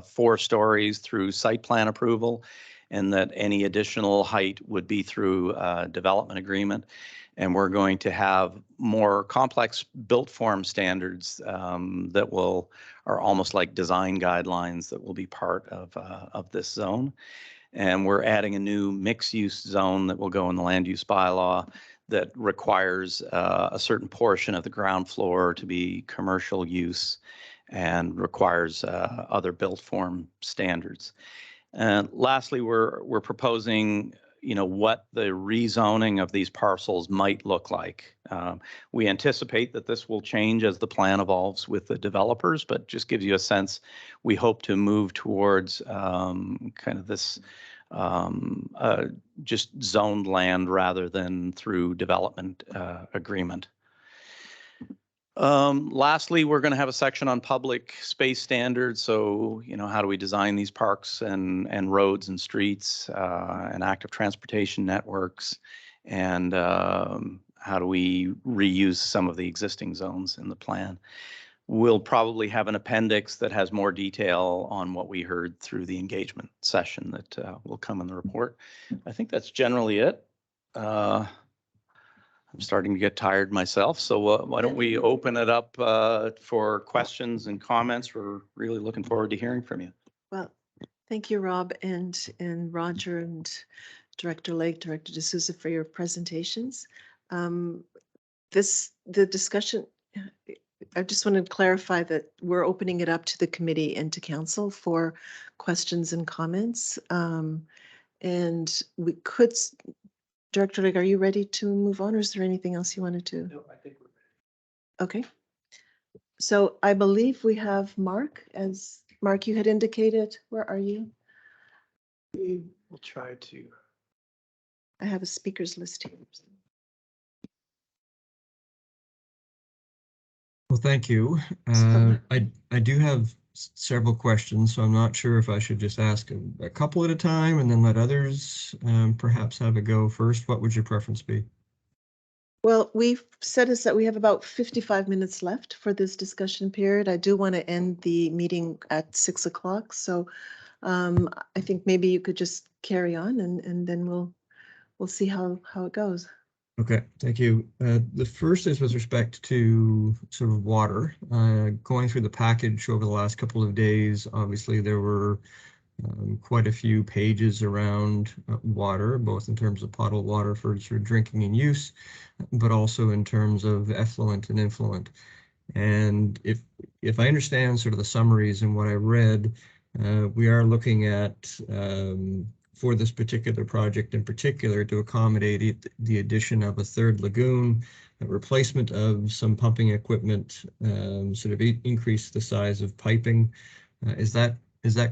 4 stories through site plan approval, and that any additional height would be through development agreement. And we're going to have more complex built form standards that are almost like design guidelines that will be part of this zone. And we're adding a new mixed use zone that will go in the land use bylaw that requires a certain portion of the ground floor to be commercial use and requires other built form standards. And lastly, we're proposing what the rezoning of these parcels might look like. We anticipate that this will change as the plan evolves with the developers, but just gives you a sense. We hope to move towards kind of this just zoned land rather than through development agreement. Lastly, we're going to have a section on public space standards. So, how do we design these parks and roads and streets and active transportation networks? And how do we reuse some of the existing zones in the plan? We'll probably have an appendix that has more detail on what we heard through the engagement session that will come in the report. I think that's generally it. I'm starting to get tired myself, so why don't we open it up for questions and comments? We're really looking forward to hearing from you. Well, thank you, Rob and Roger and Director Lake, Director D'Souza for your presentations. The discussion, I just want to clarify that we're opening it up to the committee and to council for questions and comments. And we could, Director Lake, are you ready to move on, or is there anything else you wanted to? No, I think we're Okay. So I believe we have Mark, as Mark, you had indicated. Where are you? ready. We'll try to. I have a speakers list here. Well, thank you. I do have several questions, so I'm not sure if I should just ask a couple at a time and then let others perhaps have a go first. What would your preference be? Well, we've said is that we have about 55 minutes left for this discussion period. I do want to end the meeting at 6 o'clock. So I think maybe you could just carry on and then we'll see how it goes. Okay, thank you. The first is with respect to sort of water. Going through the package over the last couple of days, obviously there were quite a few pages around water, both in terms of potable water for sort of drinking and use, but also in terms of effluent and influent. And if I understand sort of the summaries and what I read, we are looking at for this particular project in particular to accommodate the addition of a third lagoon, a replacement of some pumping equipment, sort of increase the size of piping. Is that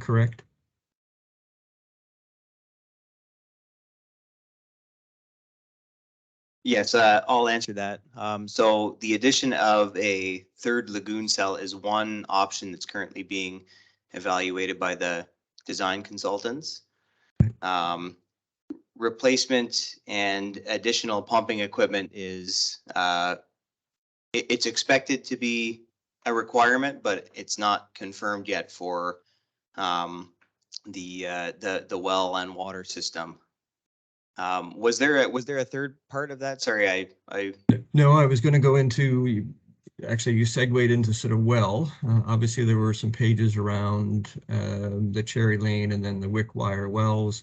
correct? Yes, I'll answer that. So the addition of a third lagoon cell is one option that's currently being evaluated by the design consultants. Replacement and additional pumping equipment is it's expected to be a requirement, but it's not confirmed yet for the well and water system. Was there a third part of that? Sorry, I No, I was going to go into, actually you segued into sort of well. Obviously there were some pages around the Cherry Lane and then the Wick Wire wells.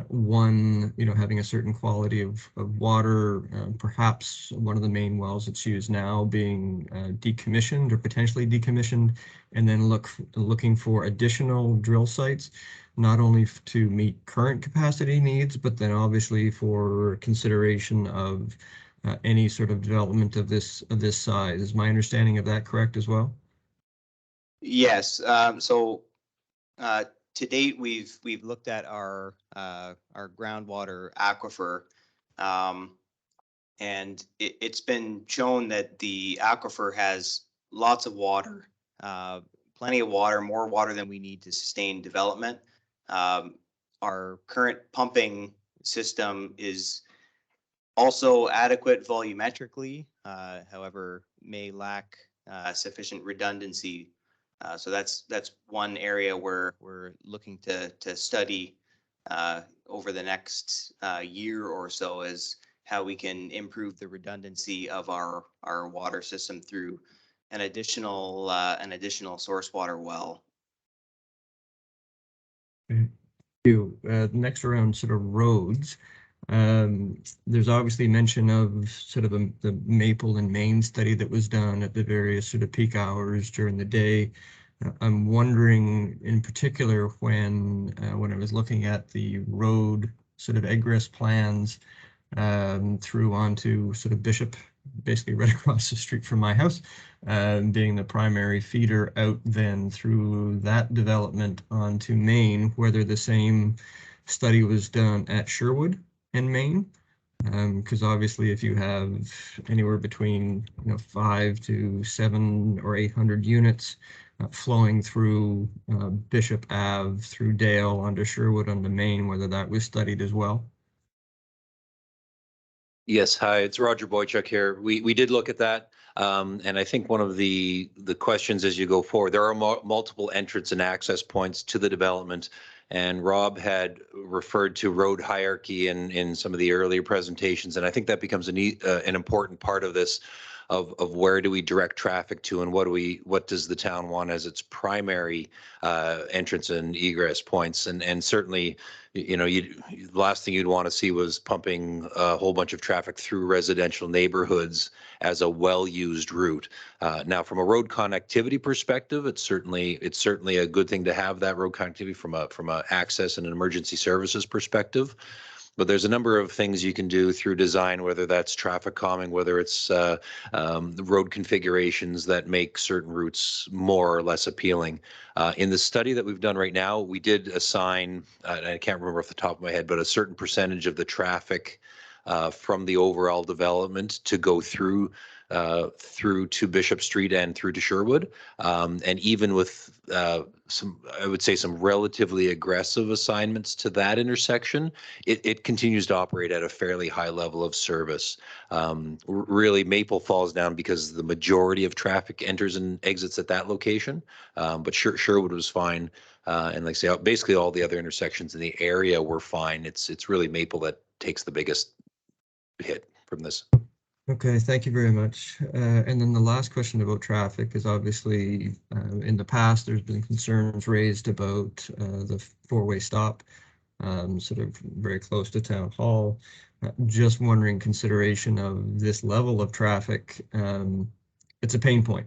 One, having a certain quality of water, perhaps one of the main wells that's used now being decommissioned or potentially decommissioned, and then looking for additional drill sites, not only to meet current capacity needs, but then obviously for consideration of any sort of development of this size. Is my understanding of that correct as well? yes. So to date, we've looked at our groundwater aquifer, and it's been shown that the aquifer has lots of water, plenty of water, more water than we need to sustain development. Our current pumping system is also adequate volumetrically, however, may lack sufficient redundancy. So that's one area where we're looking to study over the next year or so, is how we can improve the redundancy of our water system through an additional source water well. Thank you. Next around sort of roads. There's obviously mention of sort of the Maple and Main study that was done at the various sort of peak hours during the day. I'm wondering in particular when I was looking at the road sort of egress plans through onto sort of Bishop, basically right across the street from my house, being the primary feeder out then through that development onto Main, whether the same study was done at Sherwood and Main, because obviously if you have anywhere between 5 to 7 or 800 units flowing through Bishop Ave, through Dale, onto Sherwood, onto Main, whether that was studied as well. Yes, hi, it's Roger Boychuk here. We did look at that. And I think one of the questions as you go forward, there are multiple entrance and access points to the development. And Rob had referred to road hierarchy in some of the earlier presentations. And I think that becomes an important part of this, of where do we direct traffic to, and what does the town want as its primary entrance and egress points. And certainly, you know, the last thing you'd want to see was pumping a whole bunch of traffic through residential neighborhoods as a well-used route. Now, from a road connectivity perspective, it's certainly a good thing to have that road connectivity from a access and an emergency services perspective. But there's a number of things you can do through design, whether that's traffic calming, whether it's the road configurations that make certain routes more or less appealing. In the study that we've done right now, we did assign, I can't remember off the top of my head, but a certain percentage of the traffic from the overall development to go through to Bishop Street and through to Sherwood. And even with I would say some relatively aggressive assignments to that intersection, it continues to operate at a fairly high level of service. Really, Maple falls down because the majority of traffic enters and exits at that location. But Sherwood was fine. And like I say, basically all the other intersections in the area were fine. It's really Maple that takes the biggest hit from this. Okay, thank you very much. And then the last question about traffic is obviously in the past, there's been concerns raised about the four-way stop, sort of very close to Town Hall. Just wondering, consideration of this level of traffic, it's a pain point,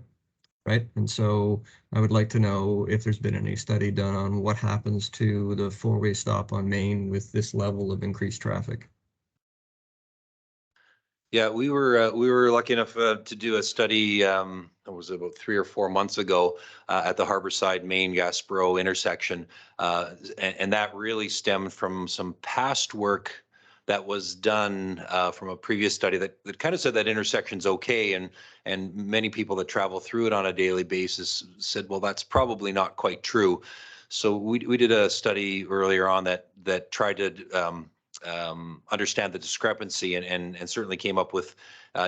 right? And so I would like to know if there's been any study done on what happens to the four-way stop on Main with this level of increased traffic. Yeah, we were lucky enough to do a study. It was about 3 or 4 months ago at the Harborside Main Gasbro intersection, and that really stemmed from some past work that was done from a previous study that kind of said that intersection's okay, and many people that travel through it on a daily basis said, well, that's probably not quite true. So we did a study earlier on that tried to understand the discrepancy and certainly came up with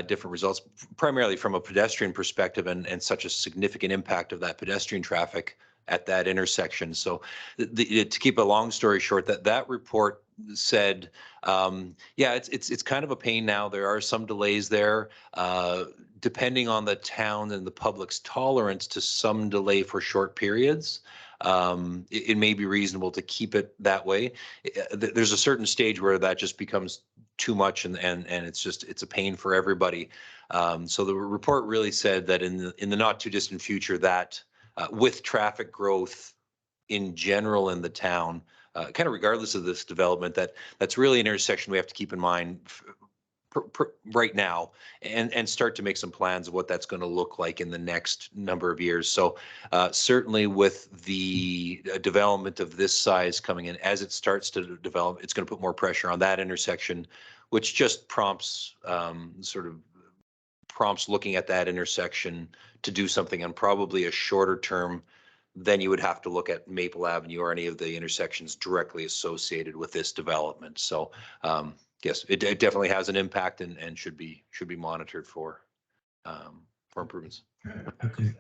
different results, primarily from a pedestrian perspective and such a significant impact of that pedestrian traffic at that intersection. So to keep a long story short, that report said, yeah, it's kind of a pain now. There are some delays there, depending on the town and the public's tolerance to some delay for short periods. It may be reasonable to keep it that way. There's a certain stage where that just becomes too much, and it's a pain for everybody. So the report really said that in the not too distant future, that with traffic growth in general in the town, kind of regardless of this development, that's really an intersection we have to keep in mind right now and start to make some plans of what that's going to look like in the next number of years. So certainly with the development of this size coming in, as it starts to develop, it's going to put more pressure on that intersection, which just prompts looking at that intersection to do something on probably a shorter term than you would have to look at Maple Avenue or any of the intersections directly associated with this development. So yes, it definitely has an impact and should be monitored for improvements. Okay.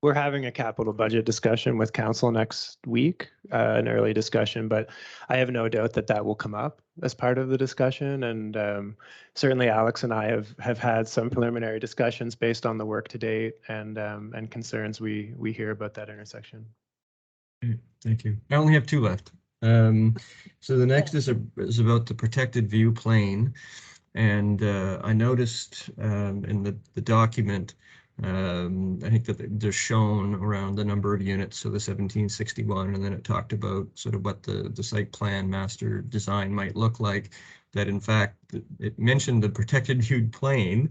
We're having a capital budget discussion with council next week, an early discussion, but I have no doubt that will come up as part of the discussion. And certainly Alex and I have had some preliminary discussions based on the work to date and concerns we hear about that intersection. Okay, thank you. I only have 2 left. So the next is about the protected view plane. And I noticed in the document, I think that they're shown around the number of units, so the 1761, and then it talked about sort of what the site plan master design might look like, that in fact, it mentioned the protected viewed plane.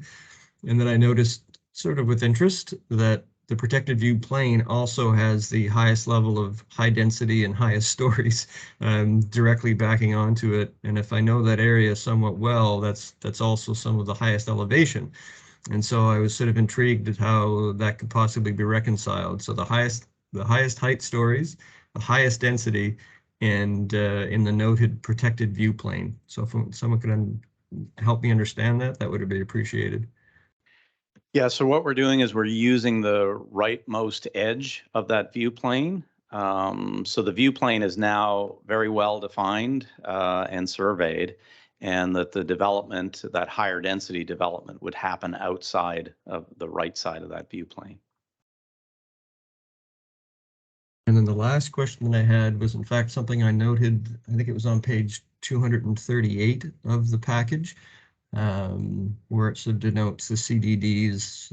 And then I noticed sort of with interest that the protected view plane also has the highest level of high density and highest stories directly backing onto it. And if I know that area somewhat well, that's also some of the highest elevation. And so I was sort of intrigued at how that could possibly be reconciled. So the highest height stories, the highest density, and in the noted protected view plane. So if someone could help me understand that would be appreciated. Yeah, so what we're doing is we're using the rightmost edge of that view plane So the view plane is now very well defined and surveyed, and that the development, that higher density development, would happen outside of the right side of that view plane. And then the last question that I had was in fact something I noted, I think it was on page 238 of the package, where it sort of denotes the CDDs.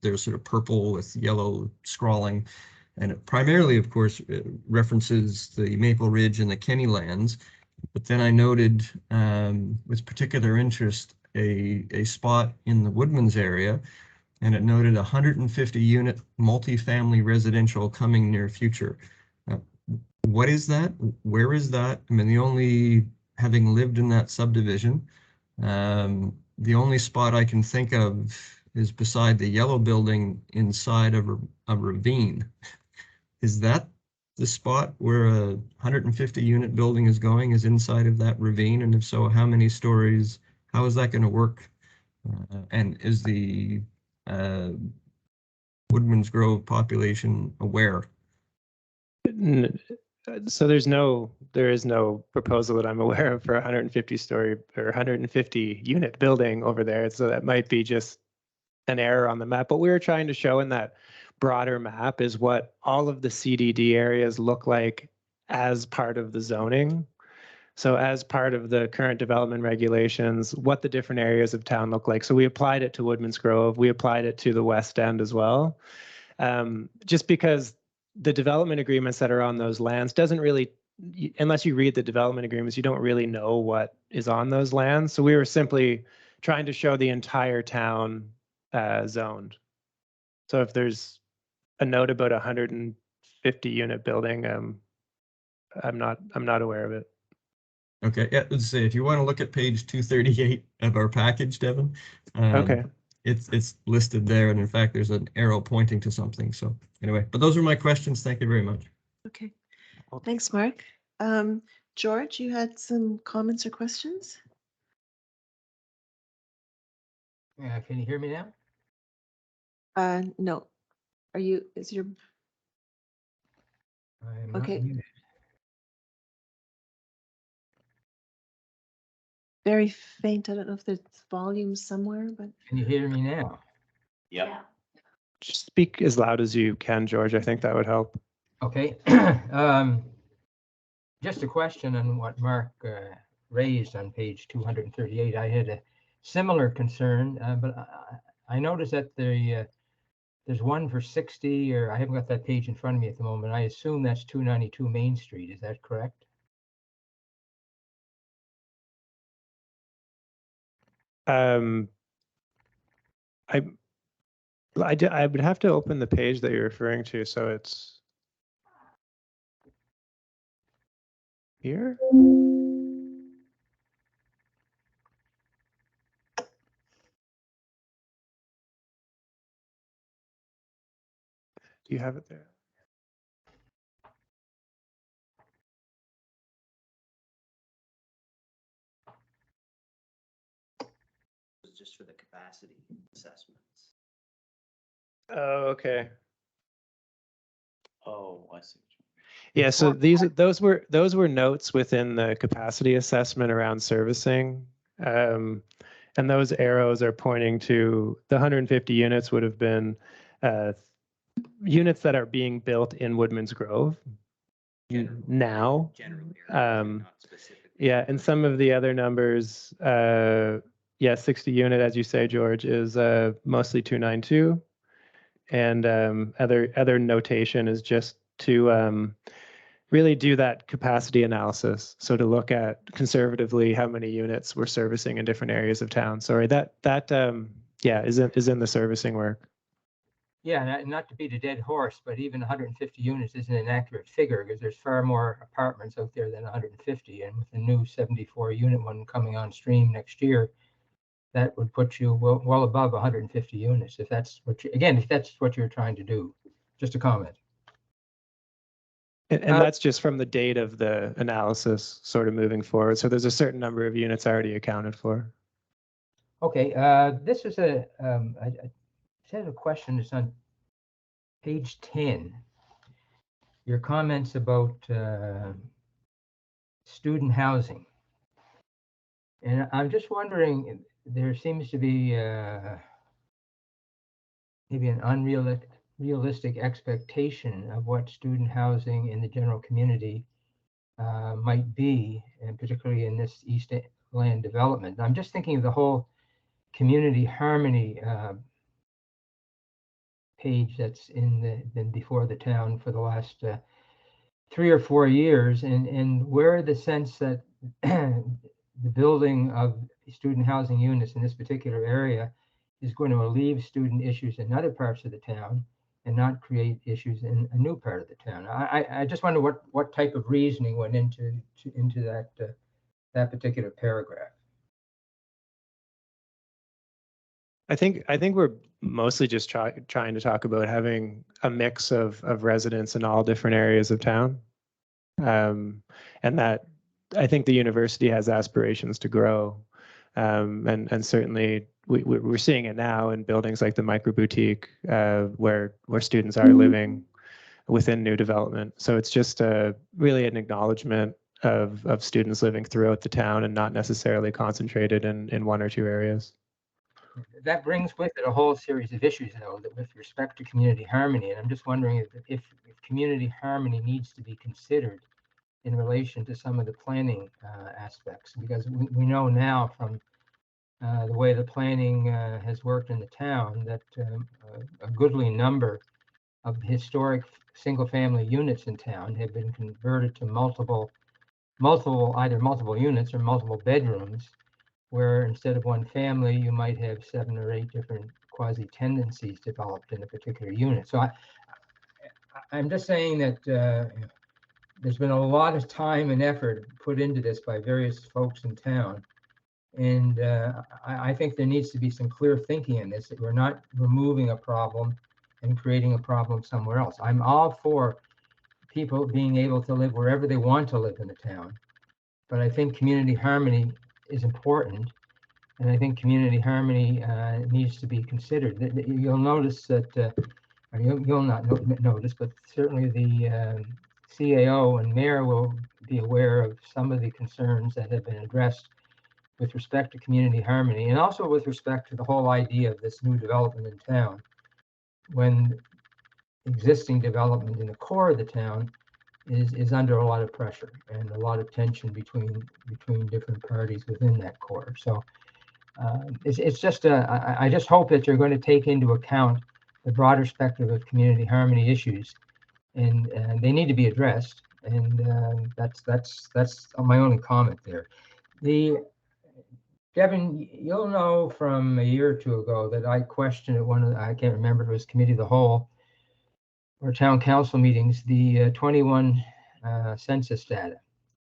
They're sort of purple with yellow scrawling. And it primarily, of course, references the Maple Ridge and the Kenny lands. But then I noted with particular interest a spot in the Woodman's area, and it noted 150 unit multifamily residential coming near future. What is that? Where is that? I mean, having lived in that subdivision, the only spot I can think of is beside the yellow building inside of a ravine. Is that the spot where a 150 unit building is going, is inside of that ravine? And if so, how many stories? How is that going to work? And is the Woodman's Grove population aware? So there is no proposal that I'm aware of for a 150 story or 150 unit building over there. So that might be just an error on the map. What we were trying to show in that broader map is what all of the CDD areas look like as part of the zoning. So as part of the current development regulations, what the different areas of town look like. So we applied it to Woodman's Grove. We applied it to the West End as well. Just because the development agreements that are on those lands doesn't really, unless you read the development agreements, you don't really know what is on those lands. So we were simply trying to show the entire town zoned. So if there's a note about a 150 unit building, I'm not aware of it. Okay, yeah, let's say if you want to look at page 238 of our package, Devin. Okay. It's listed there, and in fact, there's an arrow pointing to something. So anyway, but those are my questions. Thank you very much. Okay, thanks, Mark. George, you had some comments or questions? Yeah, can you hear me now? No. Is your, I'm not okay, muted. very faint. I don't know if there's volume somewhere, but. Can you hear me now? Yeah. Just speak as loud as you can, George. I think that would help. Okay. Just a question on what Mark raised on page 238. I had a similar concern, but I noticed that there's one for 60, or I haven't got that page in front of me at the moment. I assume that's 292 Main Street. Is that correct? I would have to open the page that you're referring to. So it's here. Do you have it there? Just for the capacity assessments. Oh, okay. Oh, I see. Yeah, so those were notes within the capacity assessment around servicing. And those arrows are pointing to the 150 units would have been units that are being built in Woodman's Grove now. Yeah, and some of the other numbers, yeah, 60 unit, as you say, George, is mostly 292. And other notation is just to really do that capacity analysis. So to look at conservatively how many units we're servicing in different areas of town. Sorry, that yeah, is in the servicing work. Yeah, not to beat a dead horse, but even 150 units isn't an accurate figure because there's far more apartments out there than 150. And with the new 74 unit one coming on stream next year, that would put you well above 150 units. If that's what if that's what you're trying to do. Just a comment. And that's just from the date of the analysis sort of moving forward. So there's a certain number of units already accounted for. Okay, this is a set of questions on page 10. your comments about student housing. And I'm just wondering, there seems to be maybe an unrealistic expectation of what student housing in the general community might be, and particularly in this East Land development. I'm just thinking of the whole community harmony page that's been before the town for the last 3 or 4 years, and where the sense that the building of student housing units in this particular area is going to relieve student issues in other parts of the town and not create issues in a new part of the town. I just wonder what type of reasoning went into that particular paragraph. I think we're mostly just trying to talk about having a mix of residents in all different areas of town, and that I think the university has aspirations to grow, and certainly we're seeing it now in buildings like the Micro Boutique, where students are living within new development. So it's just really an acknowledgement of students living throughout the town and not necessarily concentrated in one or two areas. That brings with it a whole series of issues, though, that with respect to community harmony. And I'm just wondering if community harmony needs to be considered in relation to some of the planning aspects, because we know now from the way the planning has worked in the town that a goodly number of historic single-family units in town have been converted to either multiple units or multiple bedrooms, where instead of one family, you might have 7 or 8 different quasi-tendencies developed in a particular unit. So I'm just saying that there's been a lot of time and effort put into this by various folks in town. And I think there needs to be some clear thinking in this, that we're not removing a problem and creating a problem somewhere else. I'm all for people being able to live wherever they want to live in the town. But I think community harmony is important. And I think community harmony needs to be considered. You'll notice that, or you'll not notice, but certainly the CAO and mayor will be aware of some of the concerns that have been addressed with respect to community harmony, and also with respect to the whole idea of this new development in town, when existing development in the core of the town is under a lot of pressure and a lot of tension between different parties within that core. So it's just I just hope that you're going to take into account the broader spectrum of community harmony issues, and they need to be addressed. And that's my only comment there. Devin, you'll know from a year or two ago that I questioned at one of I can't remember if it was committee of the whole or town council meetings, the 21 census data.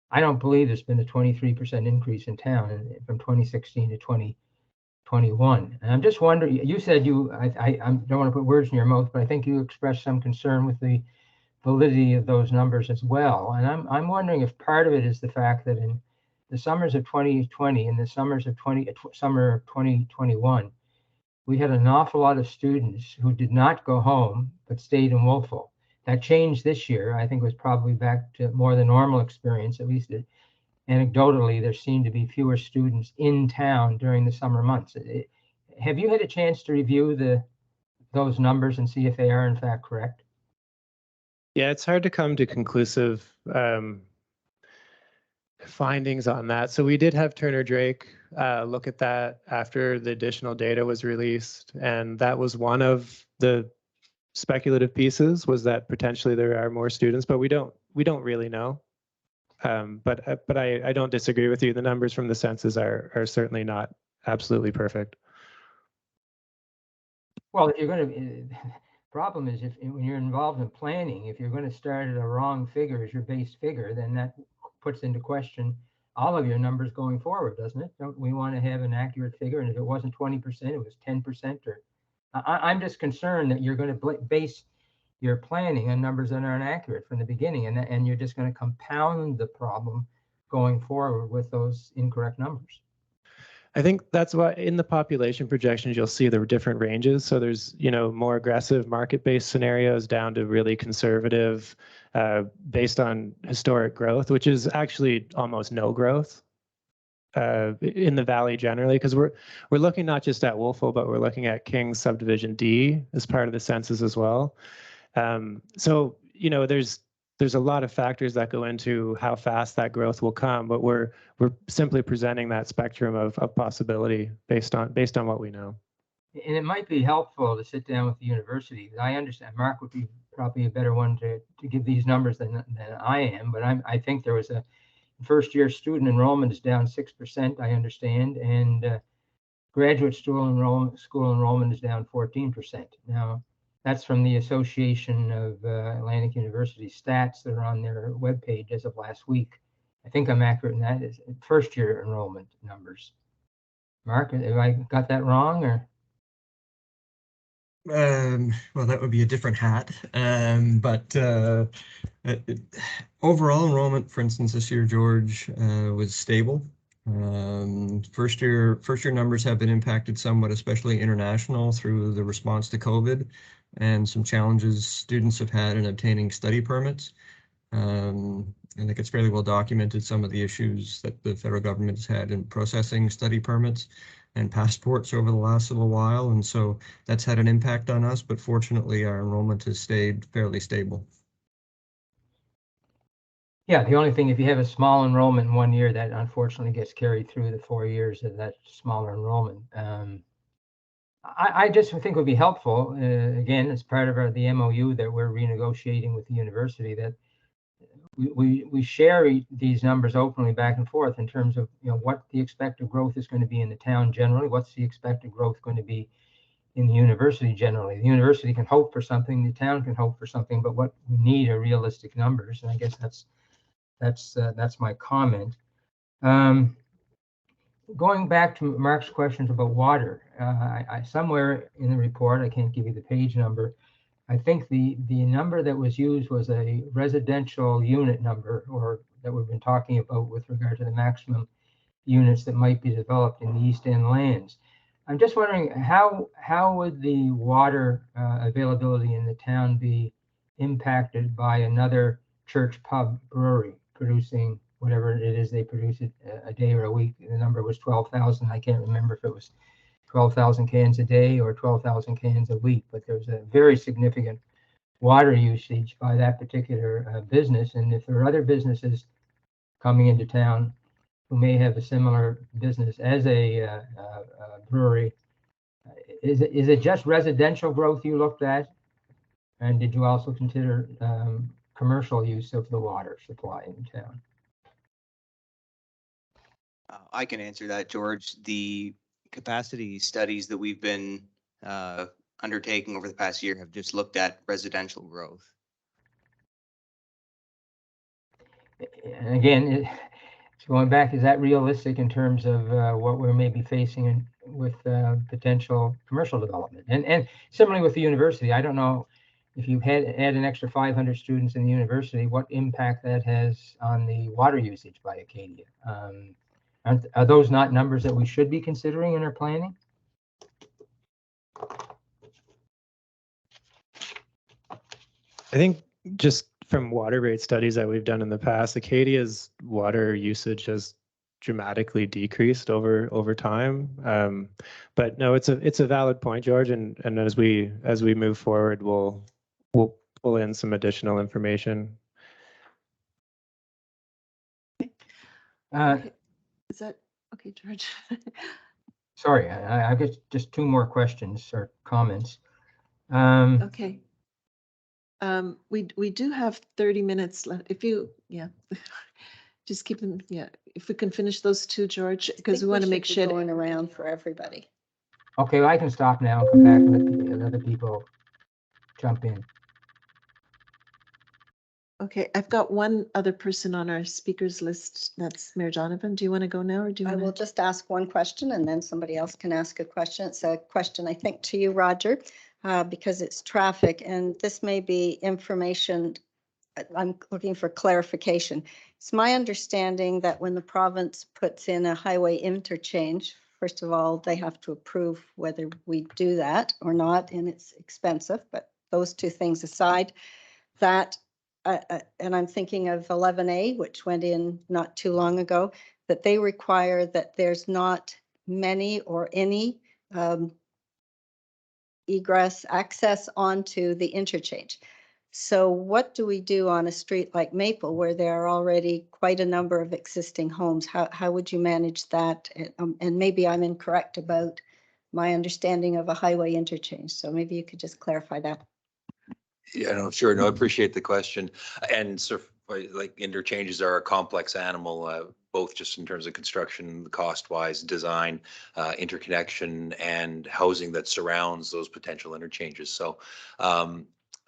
I don't believe there's been a 23% increase in town from 2016 to 2021. And I'm just wondering, you said I don't want to put words in your mouth, but I think you expressed some concern with the validity of those numbers as well. And I'm wondering if part of it is the fact that in the summers of 2020 and the summers of summer of 2021, we had an awful lot of students who did not go home but stayed in Wolfville. That changed this year. I think it was probably back to more the normal experience. At least anecdotally, there seemed to be fewer students in town during the summer months. Have you had a chance to review those numbers and see if they are in fact correct? Yeah, it's hard to come to conclusive findings on that. So we did have Turner Drake look at that after the additional data was released, and that was one of the speculative pieces, was that potentially there are more students, but we don't really know. But I don't disagree with you. The numbers from the census are certainly not absolutely perfect. Well, if you're going to, problem is when you're involved in planning, if you're going to start at a wrong figure as your base figure, then that puts into question all of your numbers going forward, doesn't it? Don't we want to have an accurate figure? And if it wasn't 20%, it was 10%. Or I'm just concerned that you're going to base your planning on numbers that aren't accurate from the beginning, and you're just going to compound the problem going forward with those incorrect numbers. I think that's why in the population projections, you'll see the different ranges. So there's, more aggressive market-based scenarios down to really conservative based on historic growth, which is actually almost no growth in the valley generally, because we're looking not just at Wolfville, but we're looking at King's Subdivision D as part of the census as well. So, there's a lot of factors that go into how fast that growth will come, but we're simply presenting that spectrum of possibility based on what we know. And it might be helpful to sit down with the university. I understand Mark would be probably a better one to give these numbers than I am, but I think there was a first year student enrollment is down 6%, I understand, and graduate school enrollment is down 14%. Now, that's from the Association of Atlantic University stats that are on their webpage as of last week. I think I'm accurate in that is first year enrollment numbers. Mark, have I got that wrong or? Well, that would be a different hat. But overall enrollment, for instance, this year, George, was stable. First year numbers have been impacted somewhat, especially international, through the response to COVID and some challenges students have had in obtaining study permits. I think it's fairly well documented some of the issues that the federal government has had in processing study permits and passports over the last little while. And so that's had an impact on us, but fortunately our enrollment has stayed fairly stable. Yeah, the only thing, if you have a small enrollment in 1 year, that unfortunately gets carried through the 4 years of that smaller enrollment. I just think it would be helpful, again, as part of the MOU that we're renegotiating with the university, that we share these numbers openly back and forth in terms of what the expected growth is going to be in the town generally, what's the expected growth going to be in the university generally. The university can hope for something, the town can hope for something, but what we need are realistic numbers, and I guess that's my comment. Going back to Mark's questions about water, I somewhere in the report, I can't give you the page number, I think the number that was used was a residential unit number, or that we've been talking about with regard to the maximum units that might be developed in the East End lands. I'm just wondering how would the water availability in the town be impacted by another church pub brewery producing whatever it is they produce it a day or a week? The number was 12,000. I can't remember if it was 12,000 cans a day or 12,000 cans a week, but there's a very significant water usage by that particular business. And if there are other businesses coming into town who may have a similar business as a brewery, is it just residential growth you looked at? And did you also consider commercial use of the water supply in town? I can answer that, George. The capacity studies that we've been undertaking over the past year have just looked at residential growth. And again, going back, is that realistic in terms of what we're maybe facing with potential commercial development? And similarly with the university, I don't know if you add an extra 500 students in the university, what impact that has on the water usage by Acadia. Are those not numbers that we should be considering in our planning? I think just from water rate studies that we've done in the past, Acadia's water usage has dramatically decreased over time. But no, it's a valid point, George. And as we move forward, we'll pull in some additional information. Okay. Is that okay, George? Sorry, I guess just two more questions or comments. Okay. We do have 30 minutes left. If you, just keep them. Yeah, if we can finish those two, George, because we want to make sure going around for everybody. Okay, well, I can stop now and come back and let other people jump in. Okay, I've got one other person on our speakers list. That's Mayor Donovan. Do you want to go now, or do you I want will just ask one question and then somebody else can ask a question. It's a question, I think, to you, Roger, because it's traffic, and this may be information. I'm looking for clarification. It's my understanding that when the province puts in a highway interchange first of all, they have to approve whether we do that or not, and it's expensive, but those two things aside, that, and I'm thinking of 11A, which went in not too long ago, that they require that there's not many or any egress access onto the interchange. So what do we do on a street like Maple where there are already quite a number of existing homes? How would you manage that? And maybe I'm incorrect about my understanding of a highway interchange. So maybe you could just clarify that. Yeah, no, sure. No, I appreciate the question. And so like interchanges are a complex animal, both just in terms of construction, cost wise, design, interconnection and housing that surrounds those potential interchanges. So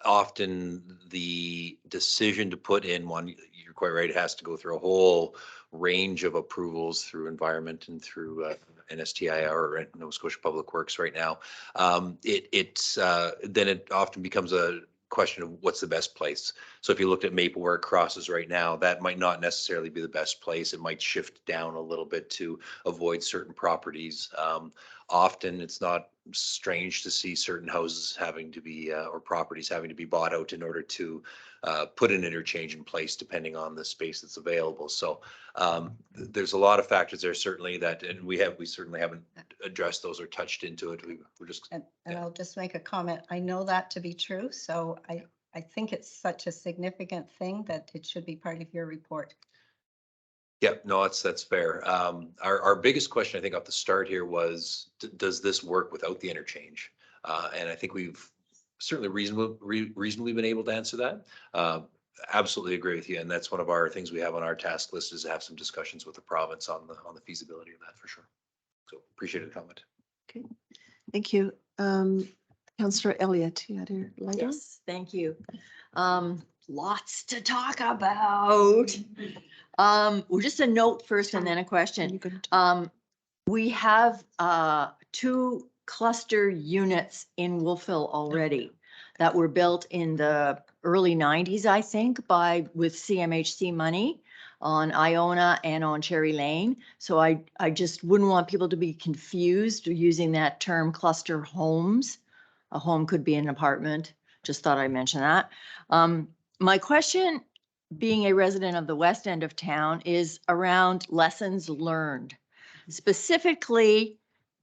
often the decision to put in one, you're quite right, it has to go through a whole range of approvals through environment and through NSTIR or Nova Scotia Public Works right now. Then it often becomes a question of what's the best place. So if you looked at Maple where it crosses right now, that might not necessarily be the best place. It might shift down a little bit to avoid certain properties. Often it's not strange to see certain houses having to be or properties having to be bought out in order to put an interchange in place depending on the space that's available. So there's a lot of factors there certainly that, and we certainly haven't addressed those or touched into it. We're just. And I'll just make a comment. I know that to be true. So I think it's such a significant thing that it should be part of your report. Yeah, no, that's fair. Our biggest question, I think, off the start here was, does this work without the interchange? And I think we've certainly reasonably been able to answer that. Absolutely agree with you, and that's one of our things we have on our task list is to have some discussions with the province on the feasibility of that for sure. So appreciate the comment. Okay, thank you. Councillor Elliott, you had your light on? Yes, thank you. Lots to talk about. Well, just a note first and then a question. We have 2 cluster units in Wolfville already that were built in the early 90s, I think, with CMHC money on Iona and on Cherry Lane. So I just wouldn't want people to be confused using that term cluster homes. A home could be an apartment. Just thought I'd mention that. My question, being a resident of the west end of town, is around lessons learned. Specifically,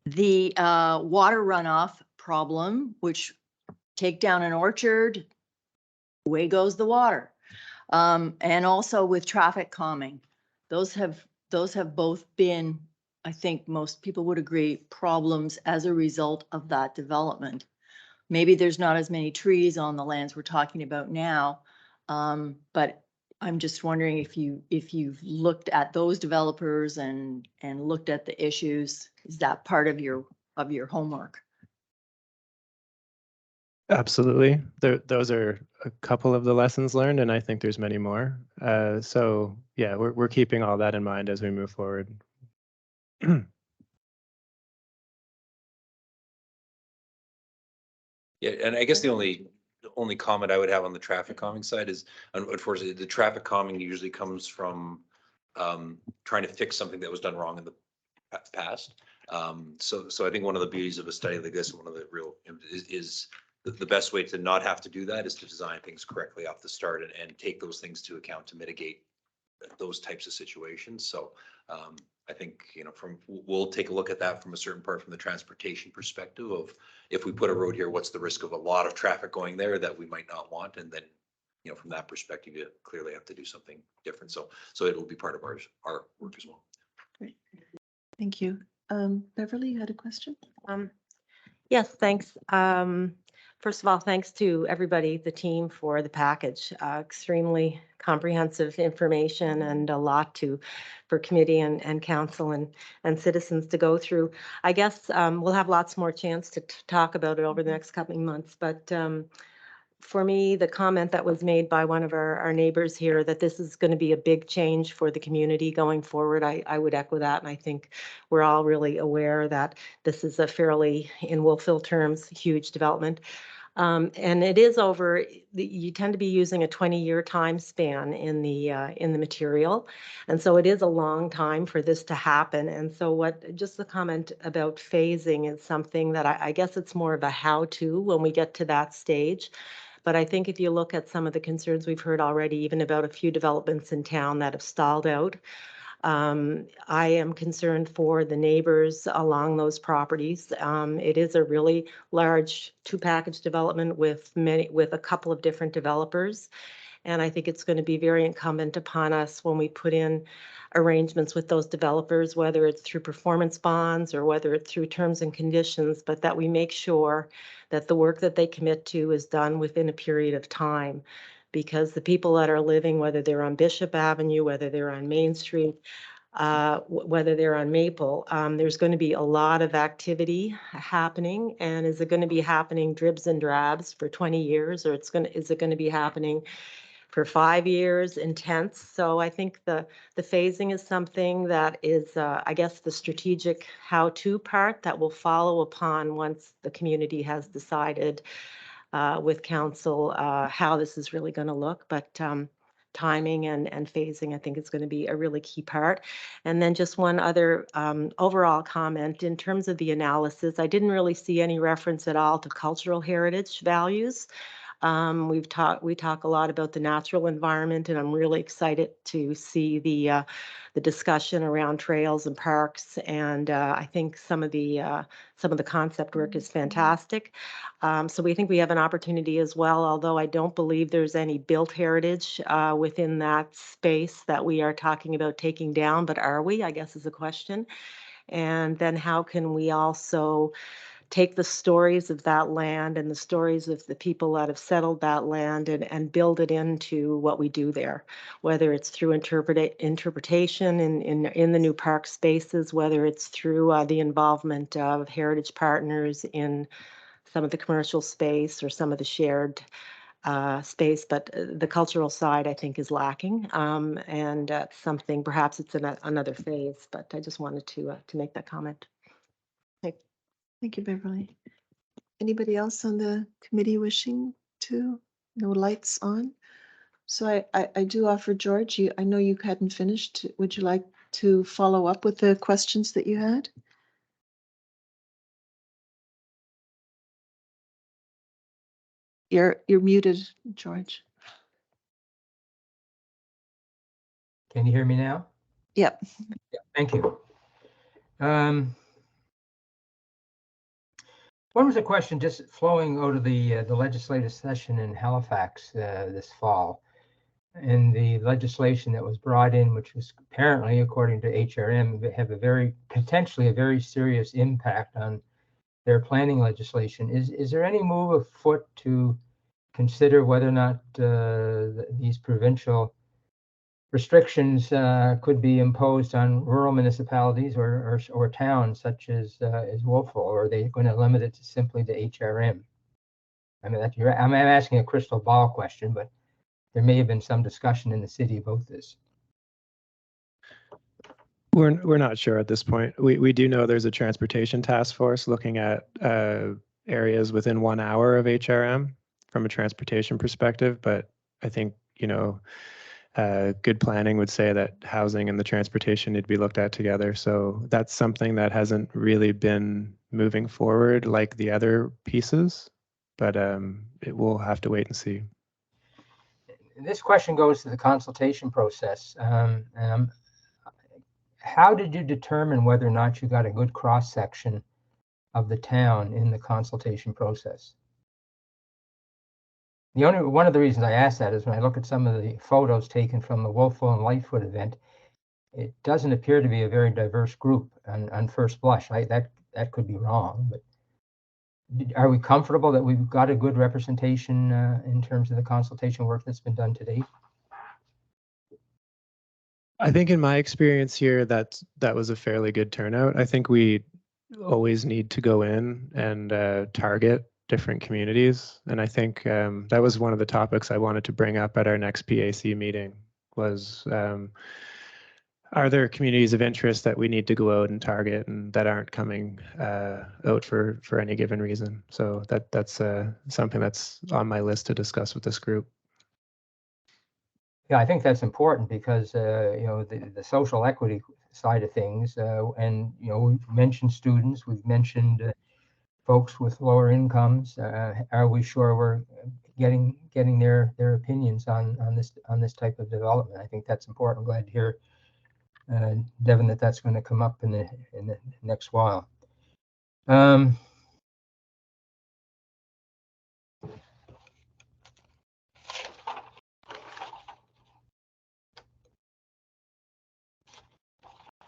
the water runoff problem, which take down an orchard, away goes the water. And also with traffic calming. Those have both been, I think most people would agree, problems as a result of that development. Maybe there's not as many trees on the lands we're talking about now, but I'm just wondering if you've looked at those developers and looked at the issues. Is that part of your homework? Absolutely. Those are a couple of the lessons learned, and I think there's many more. So yeah, we're keeping all that in mind as we move forward. Yeah, and I guess the only comment I would have on the traffic calming side is, unfortunately, the traffic calming usually comes from trying to fix something that was done wrong in the past. So I think one of the beauties of a study like this, one of the real is the best way to not have to do that is to design things correctly off the start and take those things to account to mitigate those types of situations. So I think, we'll take a look at that from a certain part from the transportation perspective of if we put a road here, what's the risk of a lot of traffic going there that we might not want? And then, from that perspective, you clearly have to do something different. So it will be part of our work as well. Great. Thank you. Beverly, you had a question? Yes, thanks. First of all, thanks to everybody, the team, for the package. Extremely comprehensive information and a lot for committee and council and citizens to go through. I guess we'll have lots more chance to talk about it over the next coming months. But for me, the comment that was made by one of our neighbors here that this is going to be a big change for the community going forward, I would echo that. And I think we're all really aware that this is a fairly, in Wolfville terms, huge development. And it is over, you tend to be using a 20-year time span in the material. And so it is a long time for this to happen. And so just the comment about phasing is something that I guess it's more of a how-to when we get to that stage. But I think if you look at some of the concerns we've heard already, even about a few developments in town that have stalled out, I am concerned for the neighbors along those properties. It is a really large two-package development with a couple of different developers. And I think it's going to be very incumbent upon us when we put in arrangements with those developers, whether it's through performance bonds or whether it's through terms and conditions, but that we make sure that the work that they commit to is done within a period of time. Because the people that are living, whether they're on Bishop Avenue, whether they're on Main Street, whether they're on Maple, there's going to be a lot of activity happening. And is it going to be happening dribs and drabs for 20 years, or is it going to be happening for 5 years intense? So I think the phasing is something that is, I guess, the strategic how-to part that will follow upon once the community has decided with council how this is really going to look. But timing and phasing, I think, is going to be a really key part. And then just one other overall comment in terms of the analysis, I didn't really see any reference at all to cultural heritage values. We talk a lot about the natural environment, and I'm really excited to see the discussion around trails and parks. And I think some of the concept work is fantastic. So we think we have an opportunity as well, although I don't believe there's any built heritage within that space that we are talking about taking down, but are we, I guess, is a question. And then how can we also take the stories of that land and the stories of the people that have settled that land and build it into what we do there, whether it's through interpretation in the new park spaces, whether it's through the involvement of heritage partners in some of the commercial space or some of the shared space. But the cultural side, I think, is lacking, and something, perhaps it's another phase, but I just wanted to make that comment. Thank you, Beverly. Anybody else on the committee wishing to? No lights on? So I do offer George, I know you hadn't finished. Would you like to follow up with the questions that you had? You're muted, George. Can you hear me now? Yep. Yeah, thank you. One was a question just flowing out of the legislative session in Halifax this fall, and the legislation that was brought in, which was apparently, according to HRM, have potentially a very serious impact on their planning legislation. Is there any move afoot to consider whether or not these provincial restrictions could be imposed on rural municipalities or towns such as Wolfville, or are they going to limit it to simply to HRM? I mean, I'm asking a crystal ball question, but there may have been some discussion in the city about this. We're not sure at this point. We do know there's a transportation task force looking at areas within 1 hour of HRM from a transportation perspective, but I think, good planning would say that housing and the transportation need to be looked at together. So that's something that hasn't really been moving forward like the other pieces, but it will have to wait and see. This question goes to the consultation process. How did you determine whether or not you got a good cross-section of the town in the consultation process? One of the reasons I ask that is when I look at some of the photos taken from the Wolfville and Lightfoot event, it doesn't appear to be a very diverse group on first blush. That could be wrong, but are we comfortable that we've got a good representation in terms of the consultation work that's been done to date? I think in my experience here, that was a fairly good turnout. I think we always need to go in and target different communities. And I think that was one of the topics I wanted to bring up at our next PAC meeting was are there communities of interest that we need to go out and target and that aren't coming out for any given reason? So that's something that's on my list to discuss with this group. Yeah, I think that's important because, the social equity side of things, and, we've mentioned students, we've mentioned folks with lower incomes. Are we sure we're getting their opinions on this type of development? I think that's important. I'm glad to hear, Devin, that's going to come up in the next while.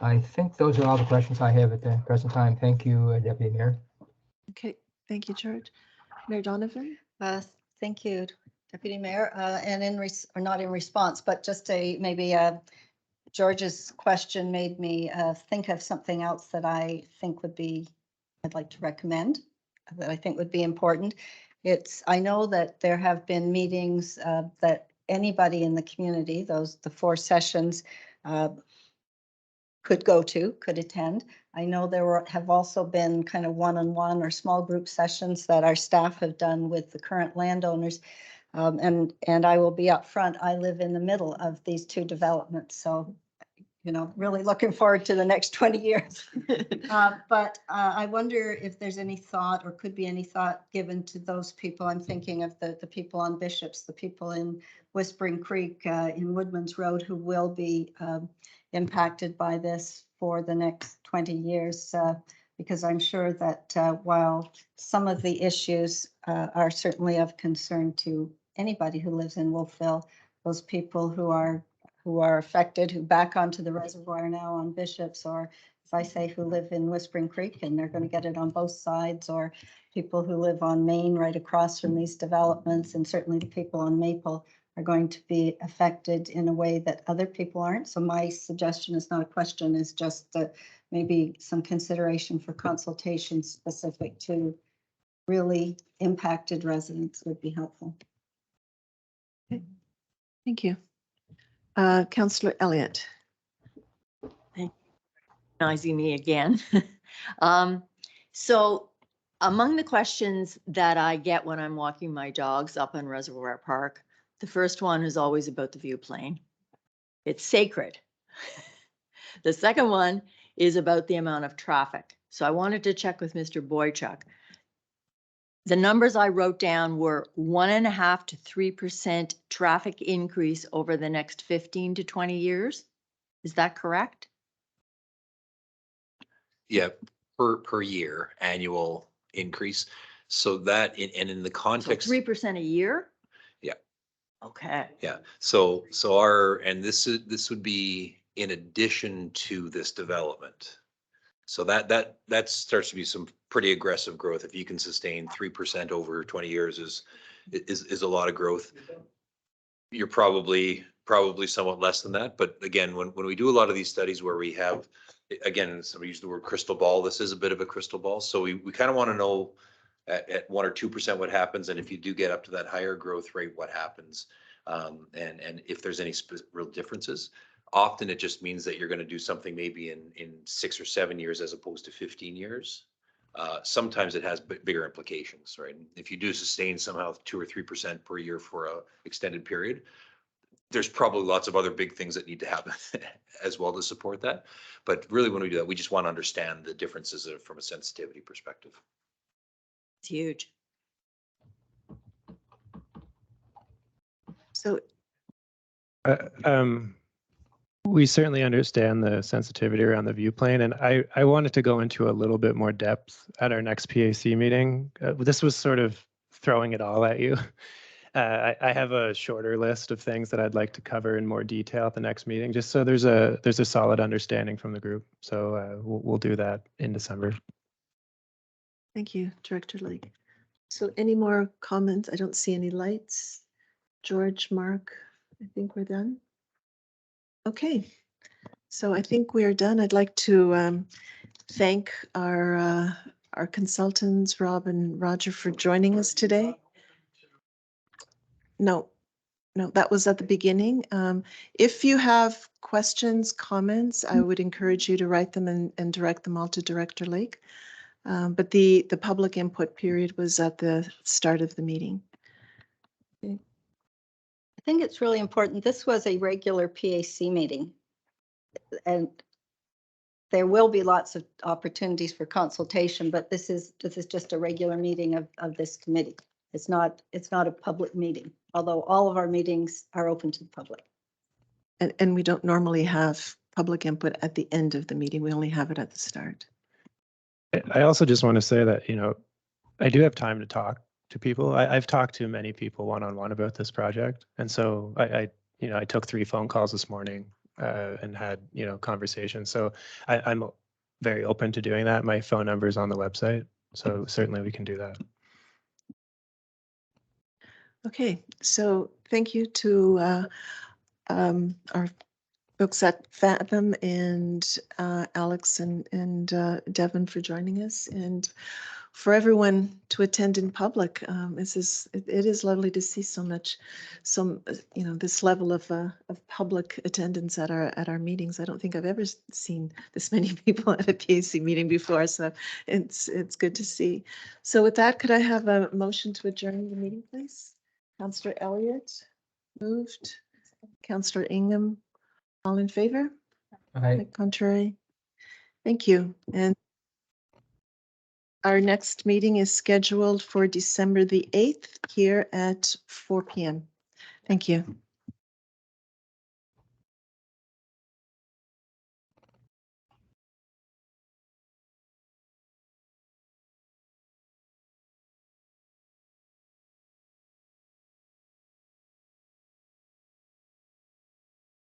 I think those are all the questions I have at the present time. Thank you, Deputy Mayor. Okay, thank you, George. Mayor Donovan? Thank you, Deputy Mayor. And or not in response, but just maybe George's question made me think of something else that I'd like to recommend, that I think would be important. I know that there have been meetings that anybody in the community, the 4 sessions, could attend. I know there have also been kind of one-on-one or small group sessions that our staff have done with the current landowners. And I will be up front. I live in the middle of these 2 developments, so really looking forward to the next 20 years. But I wonder if there's any thought, or could be any thought, given to those people. I'm thinking of the people on Bishops, the people in Whispering Creek, in Woodman's Road, who will be impacted by this for the next 20 years. Because I'm sure that while some of the issues are certainly of concern to anybody who lives in Wolfville, those people who are affected, who back onto the reservoir now on Bishops, or as I say, who live in Whispering Creek and they're going to get it on both sides, or people who live on Main right across from these developments, and certainly the people on Maple are going to be affected in a way that other people aren't. So my suggestion is not a question, is just maybe some consideration for consultation specific to really impacted residents would be helpful. Okay. Thank you. Councillor Elliott. Recognizing me again. So among the questions that I get when I'm walking my dogs up in Reservoir Park, the first one is always about the view plane. It's sacred. The second one is about the amount of traffic. So I wanted to check with Mr. Boychuk. The numbers I wrote down were 1.5% to 3% traffic increase over the next 15 to 20 years. Is that correct? Yeah, per year, annual increase. So that, and in the context. 3% a year? Yeah. Okay. Yeah, so and this would be in addition to this development. So that starts to be some pretty aggressive growth. If you can sustain 3% over 20 years is a lot of growth. You're probably somewhat less than that. But again, when we do a lot of these studies where we have, again, somebody used the word crystal ball, this is a bit of a crystal ball. So we kind of want to know at 1 or 2% what happens. And if you do get up to that higher growth rate, what happens? And if there's any real differences. Often it just means that you're going to do something maybe in 6 or 7 years as opposed to 15 years. Sometimes it has bigger implications, right? If you do sustain somehow 2 or 3% per year for an extended period, there's probably lots of other big things that need to happen as well to support that. But really when we do that, we just want to understand the differences from a sensitivity perspective. It's huge. So we certainly understand the sensitivity around the view plane, and I wanted to go into a little bit more depth at our next PAC meeting. This was sort of throwing it all at you. I have a shorter list of things that I'd like to cover in more detail at the next meeting, just so there's a solid understanding from the group. So we'll do that in December. thank you, Director Lake. So any more comments? I don't see any lights. George, Mark, I think we're done. Okay, so I think we are done. I'd like to thank our consultants, Rob and Roger, for joining us today. No, No, that was at the beginning. If you have questions, comments, I would encourage you to write them and direct them all to Director Lake. But the public input period was at the start of the meeting. I think it's really important. This was a regular PAC meeting. And there will be lots of opportunities for consultation, but this is just a regular meeting of this committee. It's not a public meeting, although all of our meetings are open to the public. And we don't normally have public input at the end of the meeting. We only have it at the start. I also just want to say that, I do have time to talk to people. I've talked to many people one-on-one about this project. And so I took 3 phone calls this morning and had, conversations. So I'm very open to doing that. My phone number is on the website. So certainly we can do that. Okay, so thank you to our folks at Fathom and Alex and Devin for joining us, and for everyone to attend in public. It is lovely to see this level of public attendance at our meetings. I don't think I've ever seen this many people at a PAC meeting before, so it's good to see. So with that, could I have a motion to adjourn the meeting, please? Councillor Elliott moved. Councillor Ingham, all in favor? Aye. Contrary? Thank you. And our next meeting is scheduled for December the 8th here at 4 p.m. Thank you.